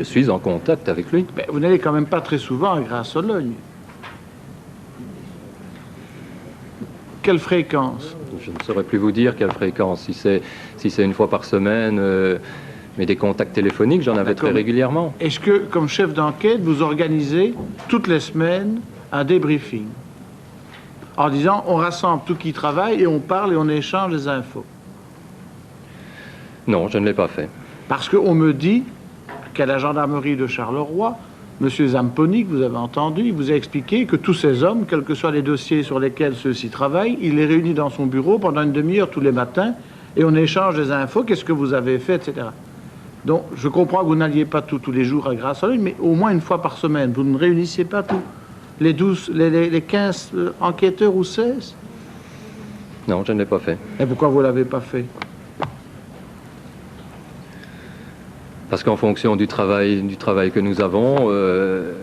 suis en contact avec lui. Mais vous n'allez quand même pas très souvent à Grasse-Sologne. Quelle fréquence? Je ne saurais plus vous dire quelle fréquence. Si c'est une fois par semaine, mais des contacts téléphoniques, j'en avais très régulièrement. Est-ce que, comme chef d'enquête, vous organisez toutes les semaines un débriefing en disant on rassemble tout qui travaille et on parle et on échange les infos? Non, je ne l'ai pas fait. Parce qu'on me dit qu'à la gendarmerie de Charleroi, M. Zamponi, que vous avez entendu, il vous a expliqué que tous ces hommes, quels que soient les dossiers sur lesquels ceux-ci travaillent, il les réunit dans son bureau pendant une demi-heure tous les matins et on échange des infos, qu'est-ce que vous avez fait, etc. Donc, je comprends que vous n'alliez pas tous les jours à Grasse-Sologne, mais au moins une fois par semaine. Vous ne réunissez pas tous les 15 enquêteurs ou 16? Non, je ne l'ai pas fait. Et pourquoi vous ne l'avez pas fait? Parce qu'en fonction du travail que nous avons, le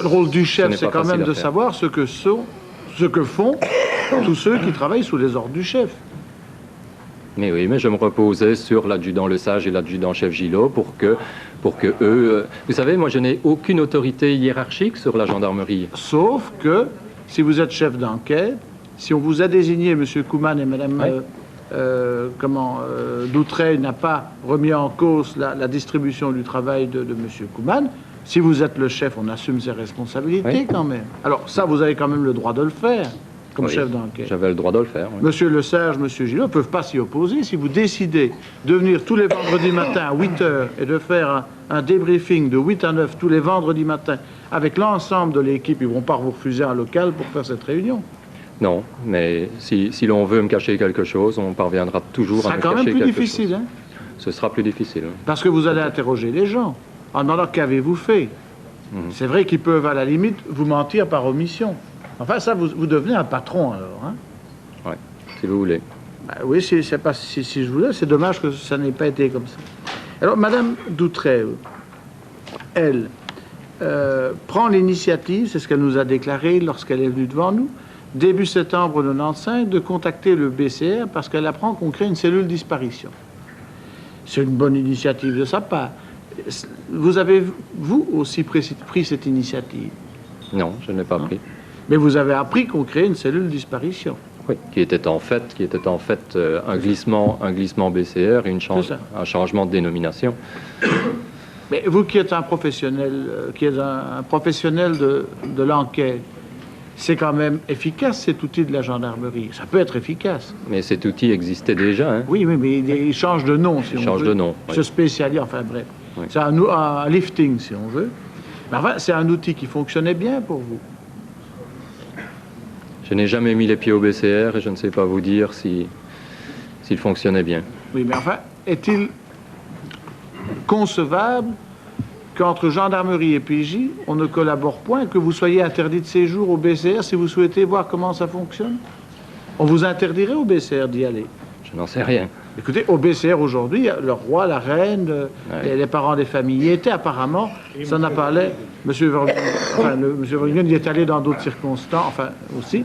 rôle du chef, c'est quand même de savoir ce que font tous ceux qui travaillent sous les ordres du chef. Mais oui, mais je me reposais sur l'adjudant Le Sage et l'adjudant-chef Gillot pour que eux... Vous savez, moi, je n'ai aucune autorité hiérarchique sur la gendarmerie. Sauf que, si vous êtes chef d'enquête, si on vous a désigné, M. Kouman et Mme... Doutrey n'a pas remis en cause la distribution du travail de M. Kouman. Si vous êtes le chef, on assume ses responsabilités quand même. Alors ça, vous avez quand même le droit de le faire. comme Oui, chef d'enquête. J'avais le droit de le faire. Oui. Monsieur Lesage, Monsieur Gillot ne peuvent pas s'y opposer. Si vous décidez de venir tous les vendredis matins à 8 heures et de faire un débriefing de 8 à 9 tous les vendredis matins avec l'ensemble de l'équipe, ils ne vont pas vous refuser un local pour faire cette réunion. Non, mais si l'on veut me cacher quelque chose, on parviendra toujours à me cacher quelque chose. Ce sera quand même plus difficile, hein? Ce sera plus difficile. Oui. Parce que vous allez interroger les gens en demandant qu'avez-vous fait. C'est vrai qu'ils peuvent à la limite vous mentir par omission. Enfin, ça, vous devenez un patron alors. Hein? Oui, si vous voulez. Ben oui, si je voulais, c'est dommage que ça n'ait pas été comme ça. Alors, Madame Doutrève, elle, prend l'initiative, c'est ce qu'elle nous a déclaré lorsqu'elle est venue devant nous, début septembre 1995, de contacter le BCR parce qu'elle apprend qu'on crée une cellule disparition. C'est une bonne initiative de sa part. Vous avez, vous aussi, pris cette initiative? Non, je ne l'ai pas pris. Mais vous avez appris qu'on crée une cellule disparition. Oui, qui était en fait un glissement BCR et un changement de dénomination. Mais vous qui êtes un professionnel, de l'enquête, c'est quand même efficace cet outil de la gendarmerie. Ça peut être efficace. Mais cet outil existait déjà. Hein. Oui, mais il change de nom, si on veut. Il change de nom. Se spécialise, enfin bref. Oui. C'est un lifting, si on veut. Mais enfin, c'est un outil qui fonctionnait bien pour vous. Je n'ai jamais mis les pieds au BCR et je ne sais pas vous dire s'il fonctionnait bien. Oui, mais enfin, est-il concevable qu'entre gendarmerie et PJ, on ne collabore point, que vous soyez interdit de séjour au BCR si vous souhaitez voir comment ça fonctionne? On vous interdirait au BCR d'y aller? Je n'en sais rien. Écoutez, au BCR aujourd'hui, le roi, la reine, les parents des familles y étaient apparemment. Ça en a parlé. Monsieur Vermeulen, il est allé dans d'autres circonstances, enfin aussi.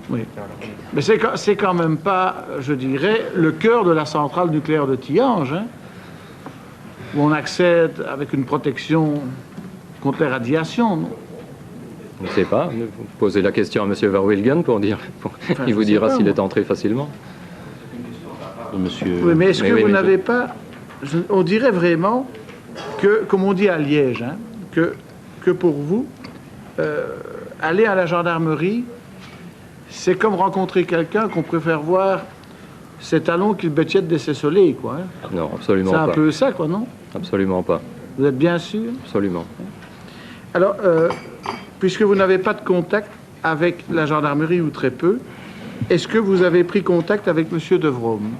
Oui. Mais c'est quand même pas, je dirais, le cœur de la centrale nucléaire de Tihange, hein, où on accède avec une protection contre les radiations, non? Je ne sais pas. Vous posez la question à M. Verwilgen il vous dira s'il est entré facilement. Monsieur... Oui, mais est-ce que vous n'avez pas... On dirait vraiment que, comme on dit à Liège, hein, que pour vous, aller à la gendarmerie, c'est comme rencontrer quelqu'un qu'on préfère voir ses talons qu'il bêtiette de ses soleils, quoi. Hein. Non, absolument pas. C'est un peu ça, quoi, non? Absolument pas. Vous êtes bien sûr? Absolument. Alors, puisque vous n'avez pas de contact avec la gendarmerie ou très peu, est-ce que vous avez pris contact avec M. De Vrome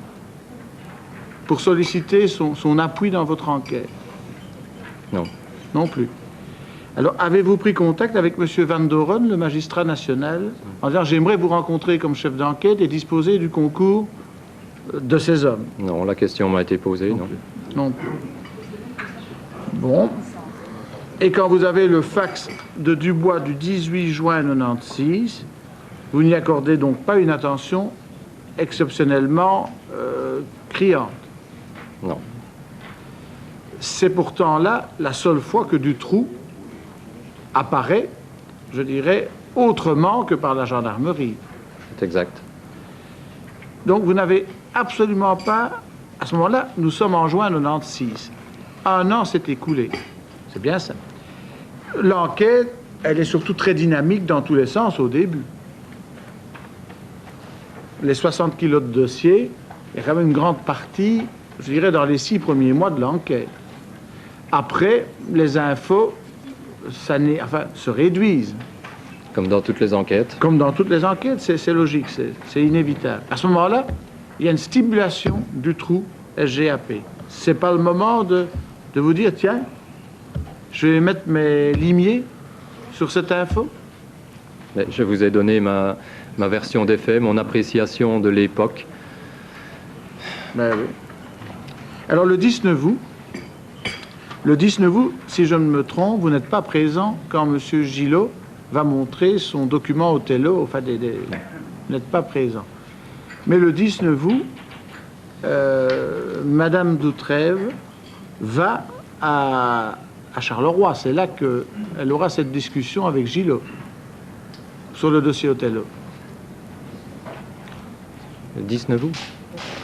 pour solliciter son appui dans votre enquête? Non. Non plus. Alors, avez-vous pris contact avec M. Van Doren, le magistrat national, en disant « J'aimerais vous rencontrer comme chef d'enquête et disposer du concours de ces hommes » Non, la question m'a été posée, non. Non plus. Bon. Et quand vous avez le fax de Dubois du 18 juin 1996, vous n'y accordez donc pas une attention exceptionnellement criante. Non. C'est pourtant là la seule fois que Dutroux apparaît, je dirais, autrement que par la gendarmerie. C'est exact. Donc vous n'avez absolument pas... À ce moment-là, nous sommes en juin 1996. Un an s'est écoulé. C'est bien ça. L'enquête, elle est surtout très dynamique dans tous les sens au début. Les 60 kilos de dossiers, il y a quand même une grande partie, je dirais, dans les 6 premiers mois de l'enquête. Après, les infos se réduisent. Comme dans toutes les enquêtes. Comme dans toutes les enquêtes, c'est logique, c'est inévitable. À ce moment-là, il y a une stimulation du trou SGAP. C'est pas le moment de vous dire, tiens, je vais mettre mes limiers sur cette info. Mais je vous ai donné ma version des faits, mon appréciation de l'époque. Ben oui. Alors le 19 août, si je ne me trompe, vous n'êtes pas présent quand M. Gillot va montrer son document Othello. Enfin, vous n'êtes pas présent. Mais le 19 août, Madame Doutrève va à Charleroi. C'est là qu'elle aura cette discussion avec Gillot sur le dossier Othello. Le 19 août?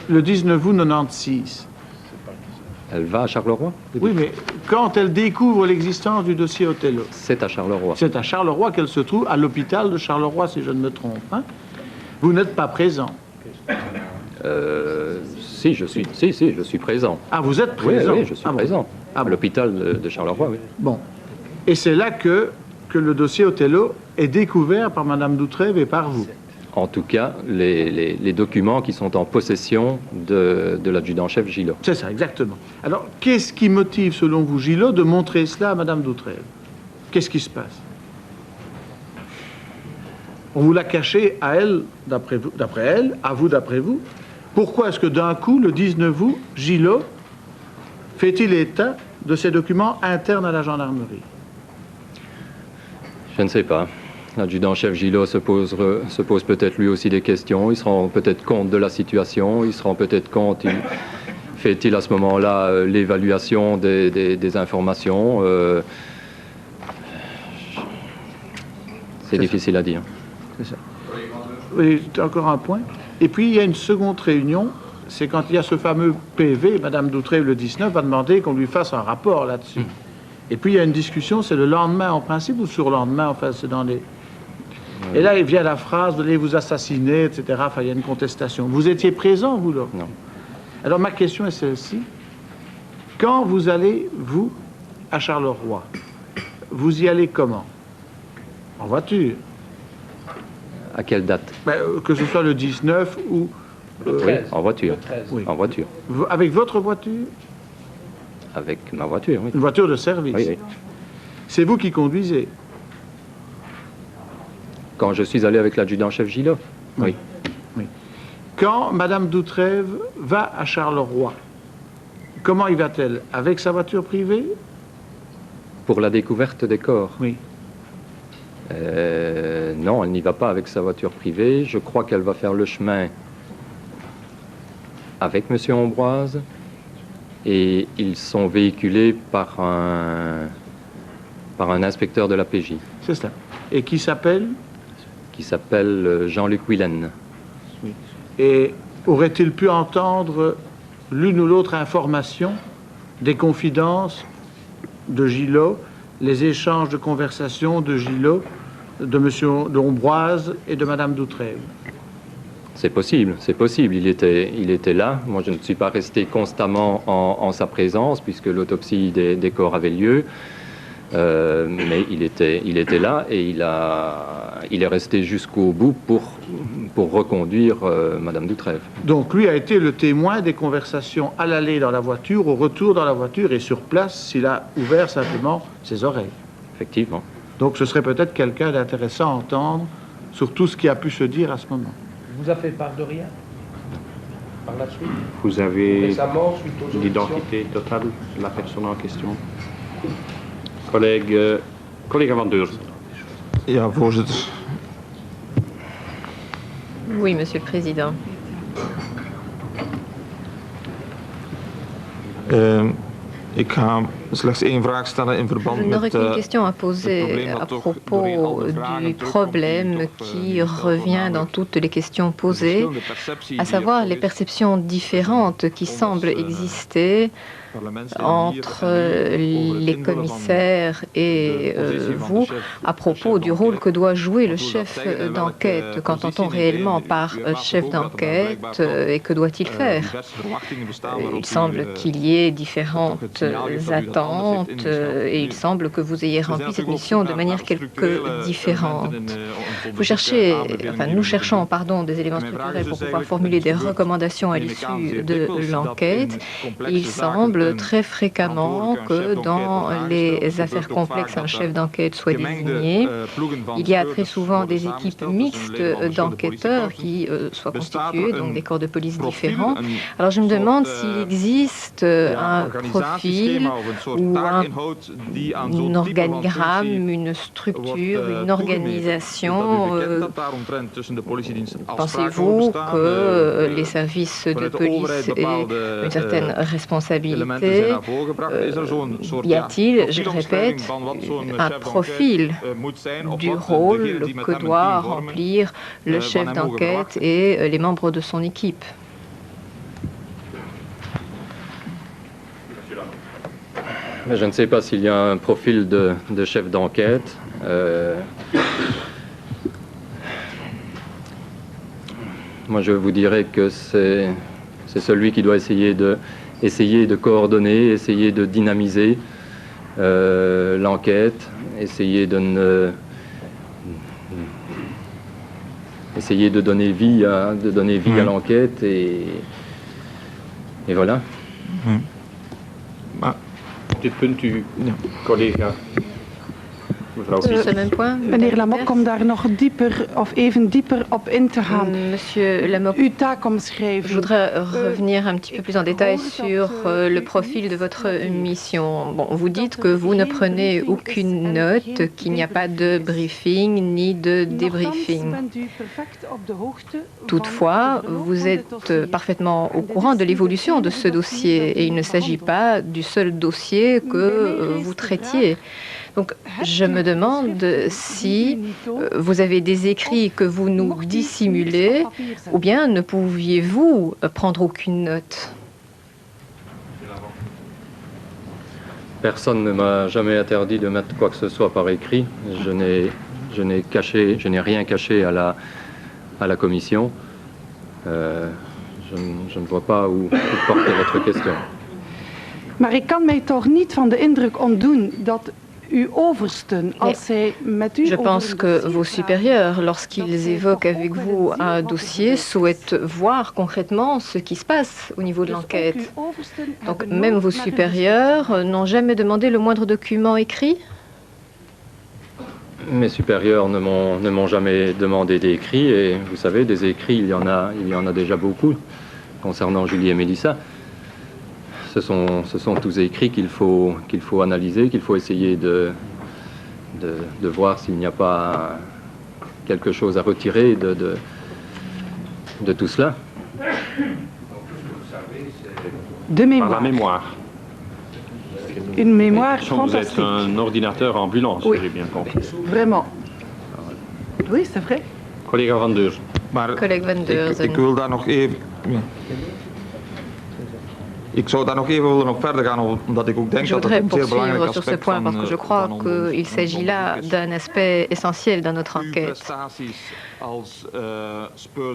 Le 19 août 96. Elle va à Charleroi? Oui, mais quand elle découvre l'existence du dossier Othello? C'est à Charleroi. C'est à Charleroi qu'elle se trouve, à l'hôpital de Charleroi, si je ne me trompe. Hein? Vous n'êtes pas présent. Si, je suis présent. Ah, vous êtes présent? Oui, je suis présent. Ah bon. À l'hôpital de Charleroi, oui. Bon. Et c'est là que le dossier Othello est découvert par Mme Doutrève et par vous. En tout cas, les documents qui sont en possession de l'adjudant-chef Gillot. C'est ça, exactement. Alors, qu'est-ce qui motive, selon vous, Gillot, de montrer cela à Mme Doutrève? Qu'est-ce qui se passe? On vous l'a caché à elle, d'après elle, à vous, d'après vous. Pourquoi est-ce que d'un coup, le 19 août, Gillot fait-il état de ces documents internes à la gendarmerie? Je ne sais pas. L'adjudant-chef Gillot se pose peut-être lui aussi des questions. Il se rend peut-être compte de la situation. Il se rend peut-être compte. Fait-il à ce moment-là l'évaluation des informations? C'est difficile à dire. C'est ça. Oui, encore un point. Et puis, il y a une seconde réunion. C'est quand il y a ce fameux PV, Mme Doutrève, le 19, va demander qu'on lui fasse un rapport là-dessus. Et puis, il y a une discussion, c'est le lendemain en principe ou sur le lendemain, enfin, c'est dans les... Et là, il vient la phrase, vous allez vous assassiner, etc. Enfin, il y a une contestation. Vous étiez présent, vous, là? Non. Alors, ma question est celle-ci. Quand vous allez, vous, à Charleroi, vous y allez comment? En voiture? À quelle date? Que ce soit le 19 ou... oui, en voiture. Oui. En voiture. Avec votre voiture? Avec ma voiture, oui. Une voiture de service? Oui, oui. C'est vous qui conduisez? Quand je suis allé avec l'adjudant-chef Gillot? Oui. Oui. Quand Mme Doutrève va à Charleroi, comment y va-t-elle? Avec sa voiture privée? Pour la découverte des corps? Oui. Non, elle n'y va pas avec sa voiture privée. Je crois qu'elle va faire le chemin avec M. Ambroise. Et ils sont véhiculés par un inspecteur de la PJ. C'est ça. Et qui s'appelle? Qui s'appelle Jean-Luc Willen. Oui. Et aurait-il pu entendre l'une ou l'autre information des confidences de Gillot, les échanges de conversation de Gillot, de M. Ambroise et de Mme Doutrève? C'est possible, c'est possible. Il était là. Moi, je ne suis pas resté constamment en sa présence, puisque l'autopsie des corps avait lieu. Mais il était là et il est resté jusqu'au bout pour reconduire Mme Doutrève. Donc, lui a été le témoin des conversations à l'aller dans la voiture, au retour dans la voiture et sur place, s'il a ouvert simplement ses oreilles. Effectivement. Donc, ce serait peut-être quelqu'un d'intéressant à entendre sur tout ce qui a pu se dire à ce moment. Vous avez part de rien par la suite? Vous avez Récemment, suite aux auditions? l'identité totale de la personne en question? Collega Van Deurzen. Ja, voorzitter. Oui, Monsieur le Président. Ik ga slechts één vraag stellen in verband Je n'aurais met qu'une question à poser à propos du problème qui revient dans toutes les questions posées, à savoir les perceptions différentes qui semblent exister entre les commissaires et vous à propos du rôle que doit jouer le chef d'enquête. Qu'entend-on réellement par chef d'enquête et que doit-il faire? Il semble qu'il y ait différentes attentes et il semble que vous ayez rempli cette mission de manière quelque différente. Nous cherchons des éléments structurels pour pouvoir formuler des recommandations à l'issue de l'enquête. Il semble très fréquemment que dans les affaires complexes, un chef d'enquête soit désigné. Il y a très souvent des équipes mixtes d'enquêteurs qui soient constituées, donc des corps de police différents. Alors je me demande s'il existe un profil ou un organigramme, une structure, une organisation. Pensez-vous que les services de police aient une certaine responsabilité? Y a-t-il, je le répète, un profil du rôle que doit remplir le chef d'enquête et les membres de son équipe? Mais je ne sais pas s'il y a un profil de chef d'enquête. Moi, je vous dirais que c'est celui qui doit essayer de coordonner, essayer de dynamiser l'enquête, essayer de donner vie à l'enquête et voilà. Dit punt u, collega. Meneer Lamok, om daar nog dieper of even dieper op in te gaan. Monsieur Lamok, Uw taakomschrijving. je voudrais revenir un petit peu plus en détail sur le profil de votre mission. Bon, vous dites que vous ne prenez aucune note, qu'il n'y a pas de briefing ni de débriefing. Toutefois, vous êtes parfaitement au courant de l'évolution de ce dossier et il ne s'agit pas du seul dossier que vous traitiez. Donc, je me demande si vous avez des écrits que vous nous dissimulez ou bien ne pouviez-vous prendre aucune note? Personne ne m'a jamais interdit de mettre quoi que ce soit par écrit. Je n'ai rien caché à la commission. Je ne vois pas où porter votre question. Maar ik kan mij toch niet van de indruk ontdoen dat uw oversten, als zij met u Je pense que vos supérieurs, lorsqu'ils évoquent avec vous un dossier, souhaitent voir concrètement ce qui se passe au niveau de l'enquête. Donc même vos supérieurs n'ont jamais demandé le moindre document écrit? Mes supérieurs ne m'ont jamais demandé d'écrits et vous savez, des écrits, il y en a déjà beaucoup concernant Julie et Mélissa. Ce sont tous écrits qu'il faut analyser, qu'il faut essayer de voir s'il n'y a pas quelque chose à retirer de tout cela. De mémoire. Par la mémoire. Une mémoire Vous êtes un ordinateur ambulant, si j'ai bien compris. Vraiment. Oui, c'est vrai. Collega Van Deurzen. Collègue Van Deurzen. Ik wil daar nog even... Ik zou daar nog even willen op verder gaan, omdat ik ook denk Je dat het voudrais een zeer belangrijk poursuivre sur ce aspect point parce que je crois van qu'il s'agit là d'un aspect essentiel dans notre enquête.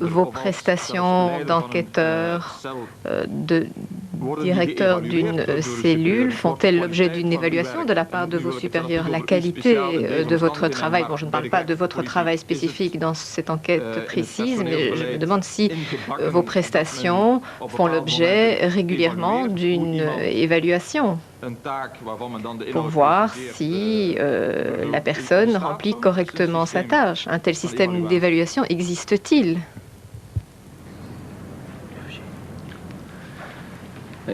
Vos prestations d'enquêteur, de directeur d'une cellule font-elles l'objet d'une évaluation de la part de vos supérieurs? La qualité de votre travail, bon, je ne parle pas de votre travail spécifique dans cette enquête précise, mais je me demande si vos prestations font l'objet régulièrement d'une évaluation pour voir si la personne remplit correctement sa tâche. Un tel système d'évaluation existe-t-il?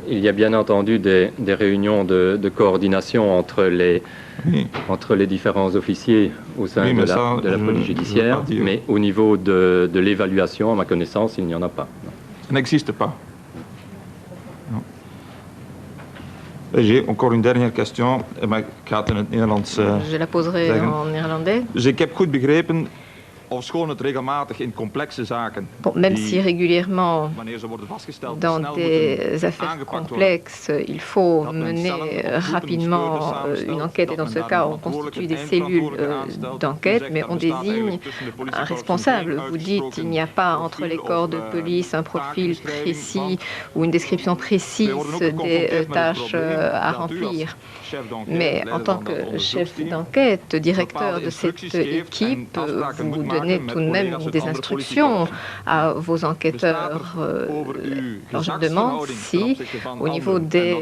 Il y a bien entendu des réunions de coordination entre les différents officiers au sein de la police judiciaire, mais au niveau de l'évaluation, à ma connaissance, il n'y en a pas. Ça n'existe pas. J'ai encore une dernière question, maar ik ga het in het Nederlands Je la poserai en néerlandais. Dus ik heb goed begrepen, ofschoon het regelmatig in complexe zaken, Bon, même si régulièrement, wanneer ze worden vastgesteld, dans des affaires complexes, il faut mener rapidement une enquête, et dans ce cas, on constitue des cellules d'enquête, mais on désigne un responsable. Vous dites qu'il n'y a pas entre les corps de police un profil précis ou une description précise des tâches à remplir. Mais en tant que chef d'enquête, directeur de cette équipe, vous donnez tout de même des instructions à vos enquêteurs. Alors je me demande si, au niveau des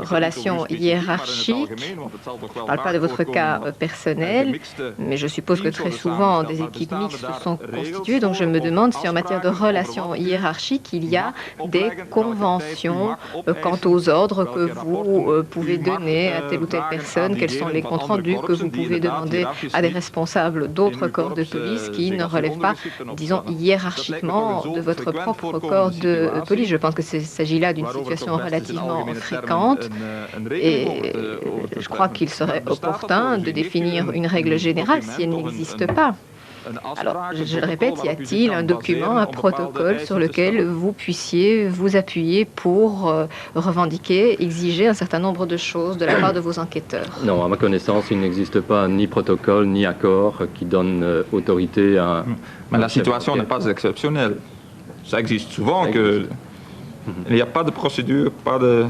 relations hiérarchiques, je ne parle pas de votre cas personnel, mais je suppose que très souvent des équipes mixtes se sont constituées, donc je me demande si en matière de relations hiérarchiques, il y a des conventions quant aux ordres que vous pouvez donner à telle ou telle personne, quels sont les comptes rendus que vous pouvez demander à des responsables d'autres corps de police qui ne relèvent pas, disons, hiérarchiquement de votre propre corps de police. Je pense que s'agit là d'une situation relativement fréquente et je crois qu'il serait opportun de définir une règle générale si elle n'existe pas. Alors, je le répète, y a-t-il un document, un protocole sur lequel vous puissiez vous appuyer pour revendiquer, exiger un certain nombre de choses de la part de vos enquêteurs? Non, à ma connaissance, il n'existe pas ni protocole ni accord qui donne autorité à... Mais la situation n'est pas exceptionnelle. Ça existe souvent que... Il n'y a pas de procédure, pas de...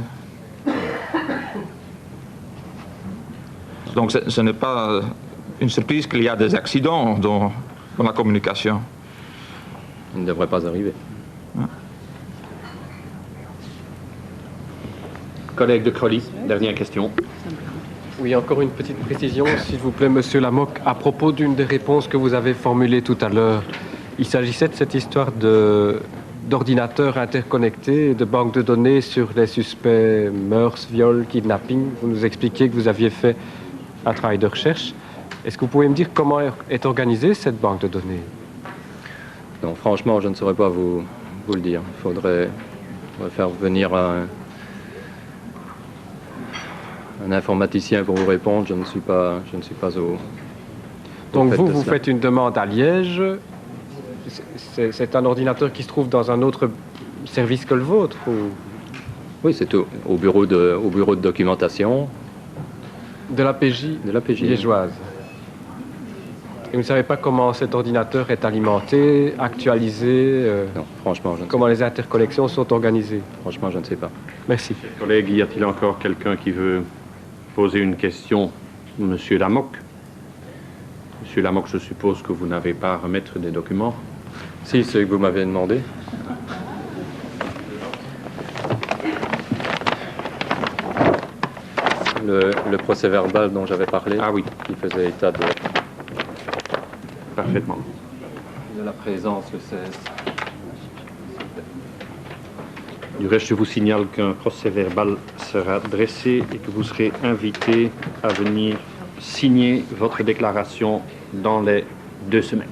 Donc ce n'est pas une surprise qu'il y a des accidents dans la communication. Il ne devrait pas arriver. Collègue de Crolly, dernière question. Oui, encore une petite précision, s'il vous plaît, Monsieur Lamoque, à propos d'une des réponses que vous avez formulées tout à l'heure. Il s'agissait de cette histoire d'ordinateurs interconnectés et de banques de données sur les suspects meurtres, viols, kidnapping. Vous nous expliquiez que vous aviez fait un travail de recherche. Est-ce que vous pouvez me dire comment est organisée cette banque de données? Non, franchement, je ne saurais pas vous le dire. Il faudrait faire venir un informaticien pour vous répondre. Je ne suis pas au... Donc vous faites une demande à Liège. C'est un ordinateur qui se trouve dans un autre service que le vôtre ou... Oui, c'est au bureau de documentation. De la PJ liégeoise. Et vous ne savez pas comment cet ordinateur est alimenté, actualisé Non, franchement, je ne sais pas. Comment les interconnexions sont organisées? Franchement, je ne sais pas. Merci. Collègue, y a-t-il encore quelqu'un qui veut poser une question? Monsieur Lamoque. Monsieur Lamoque, je suppose que vous n'avez pas à remettre des documents. Si, c'est ce que vous m'avez demandé. Le procès verbal dont j'avais parlé, qui faisait état de... Parfaitement. De la présence le 16. Du reste, je vous signale qu'un procès verbal sera dressé et que vous serez invité à venir signer votre déclaration dans les 2 semaines.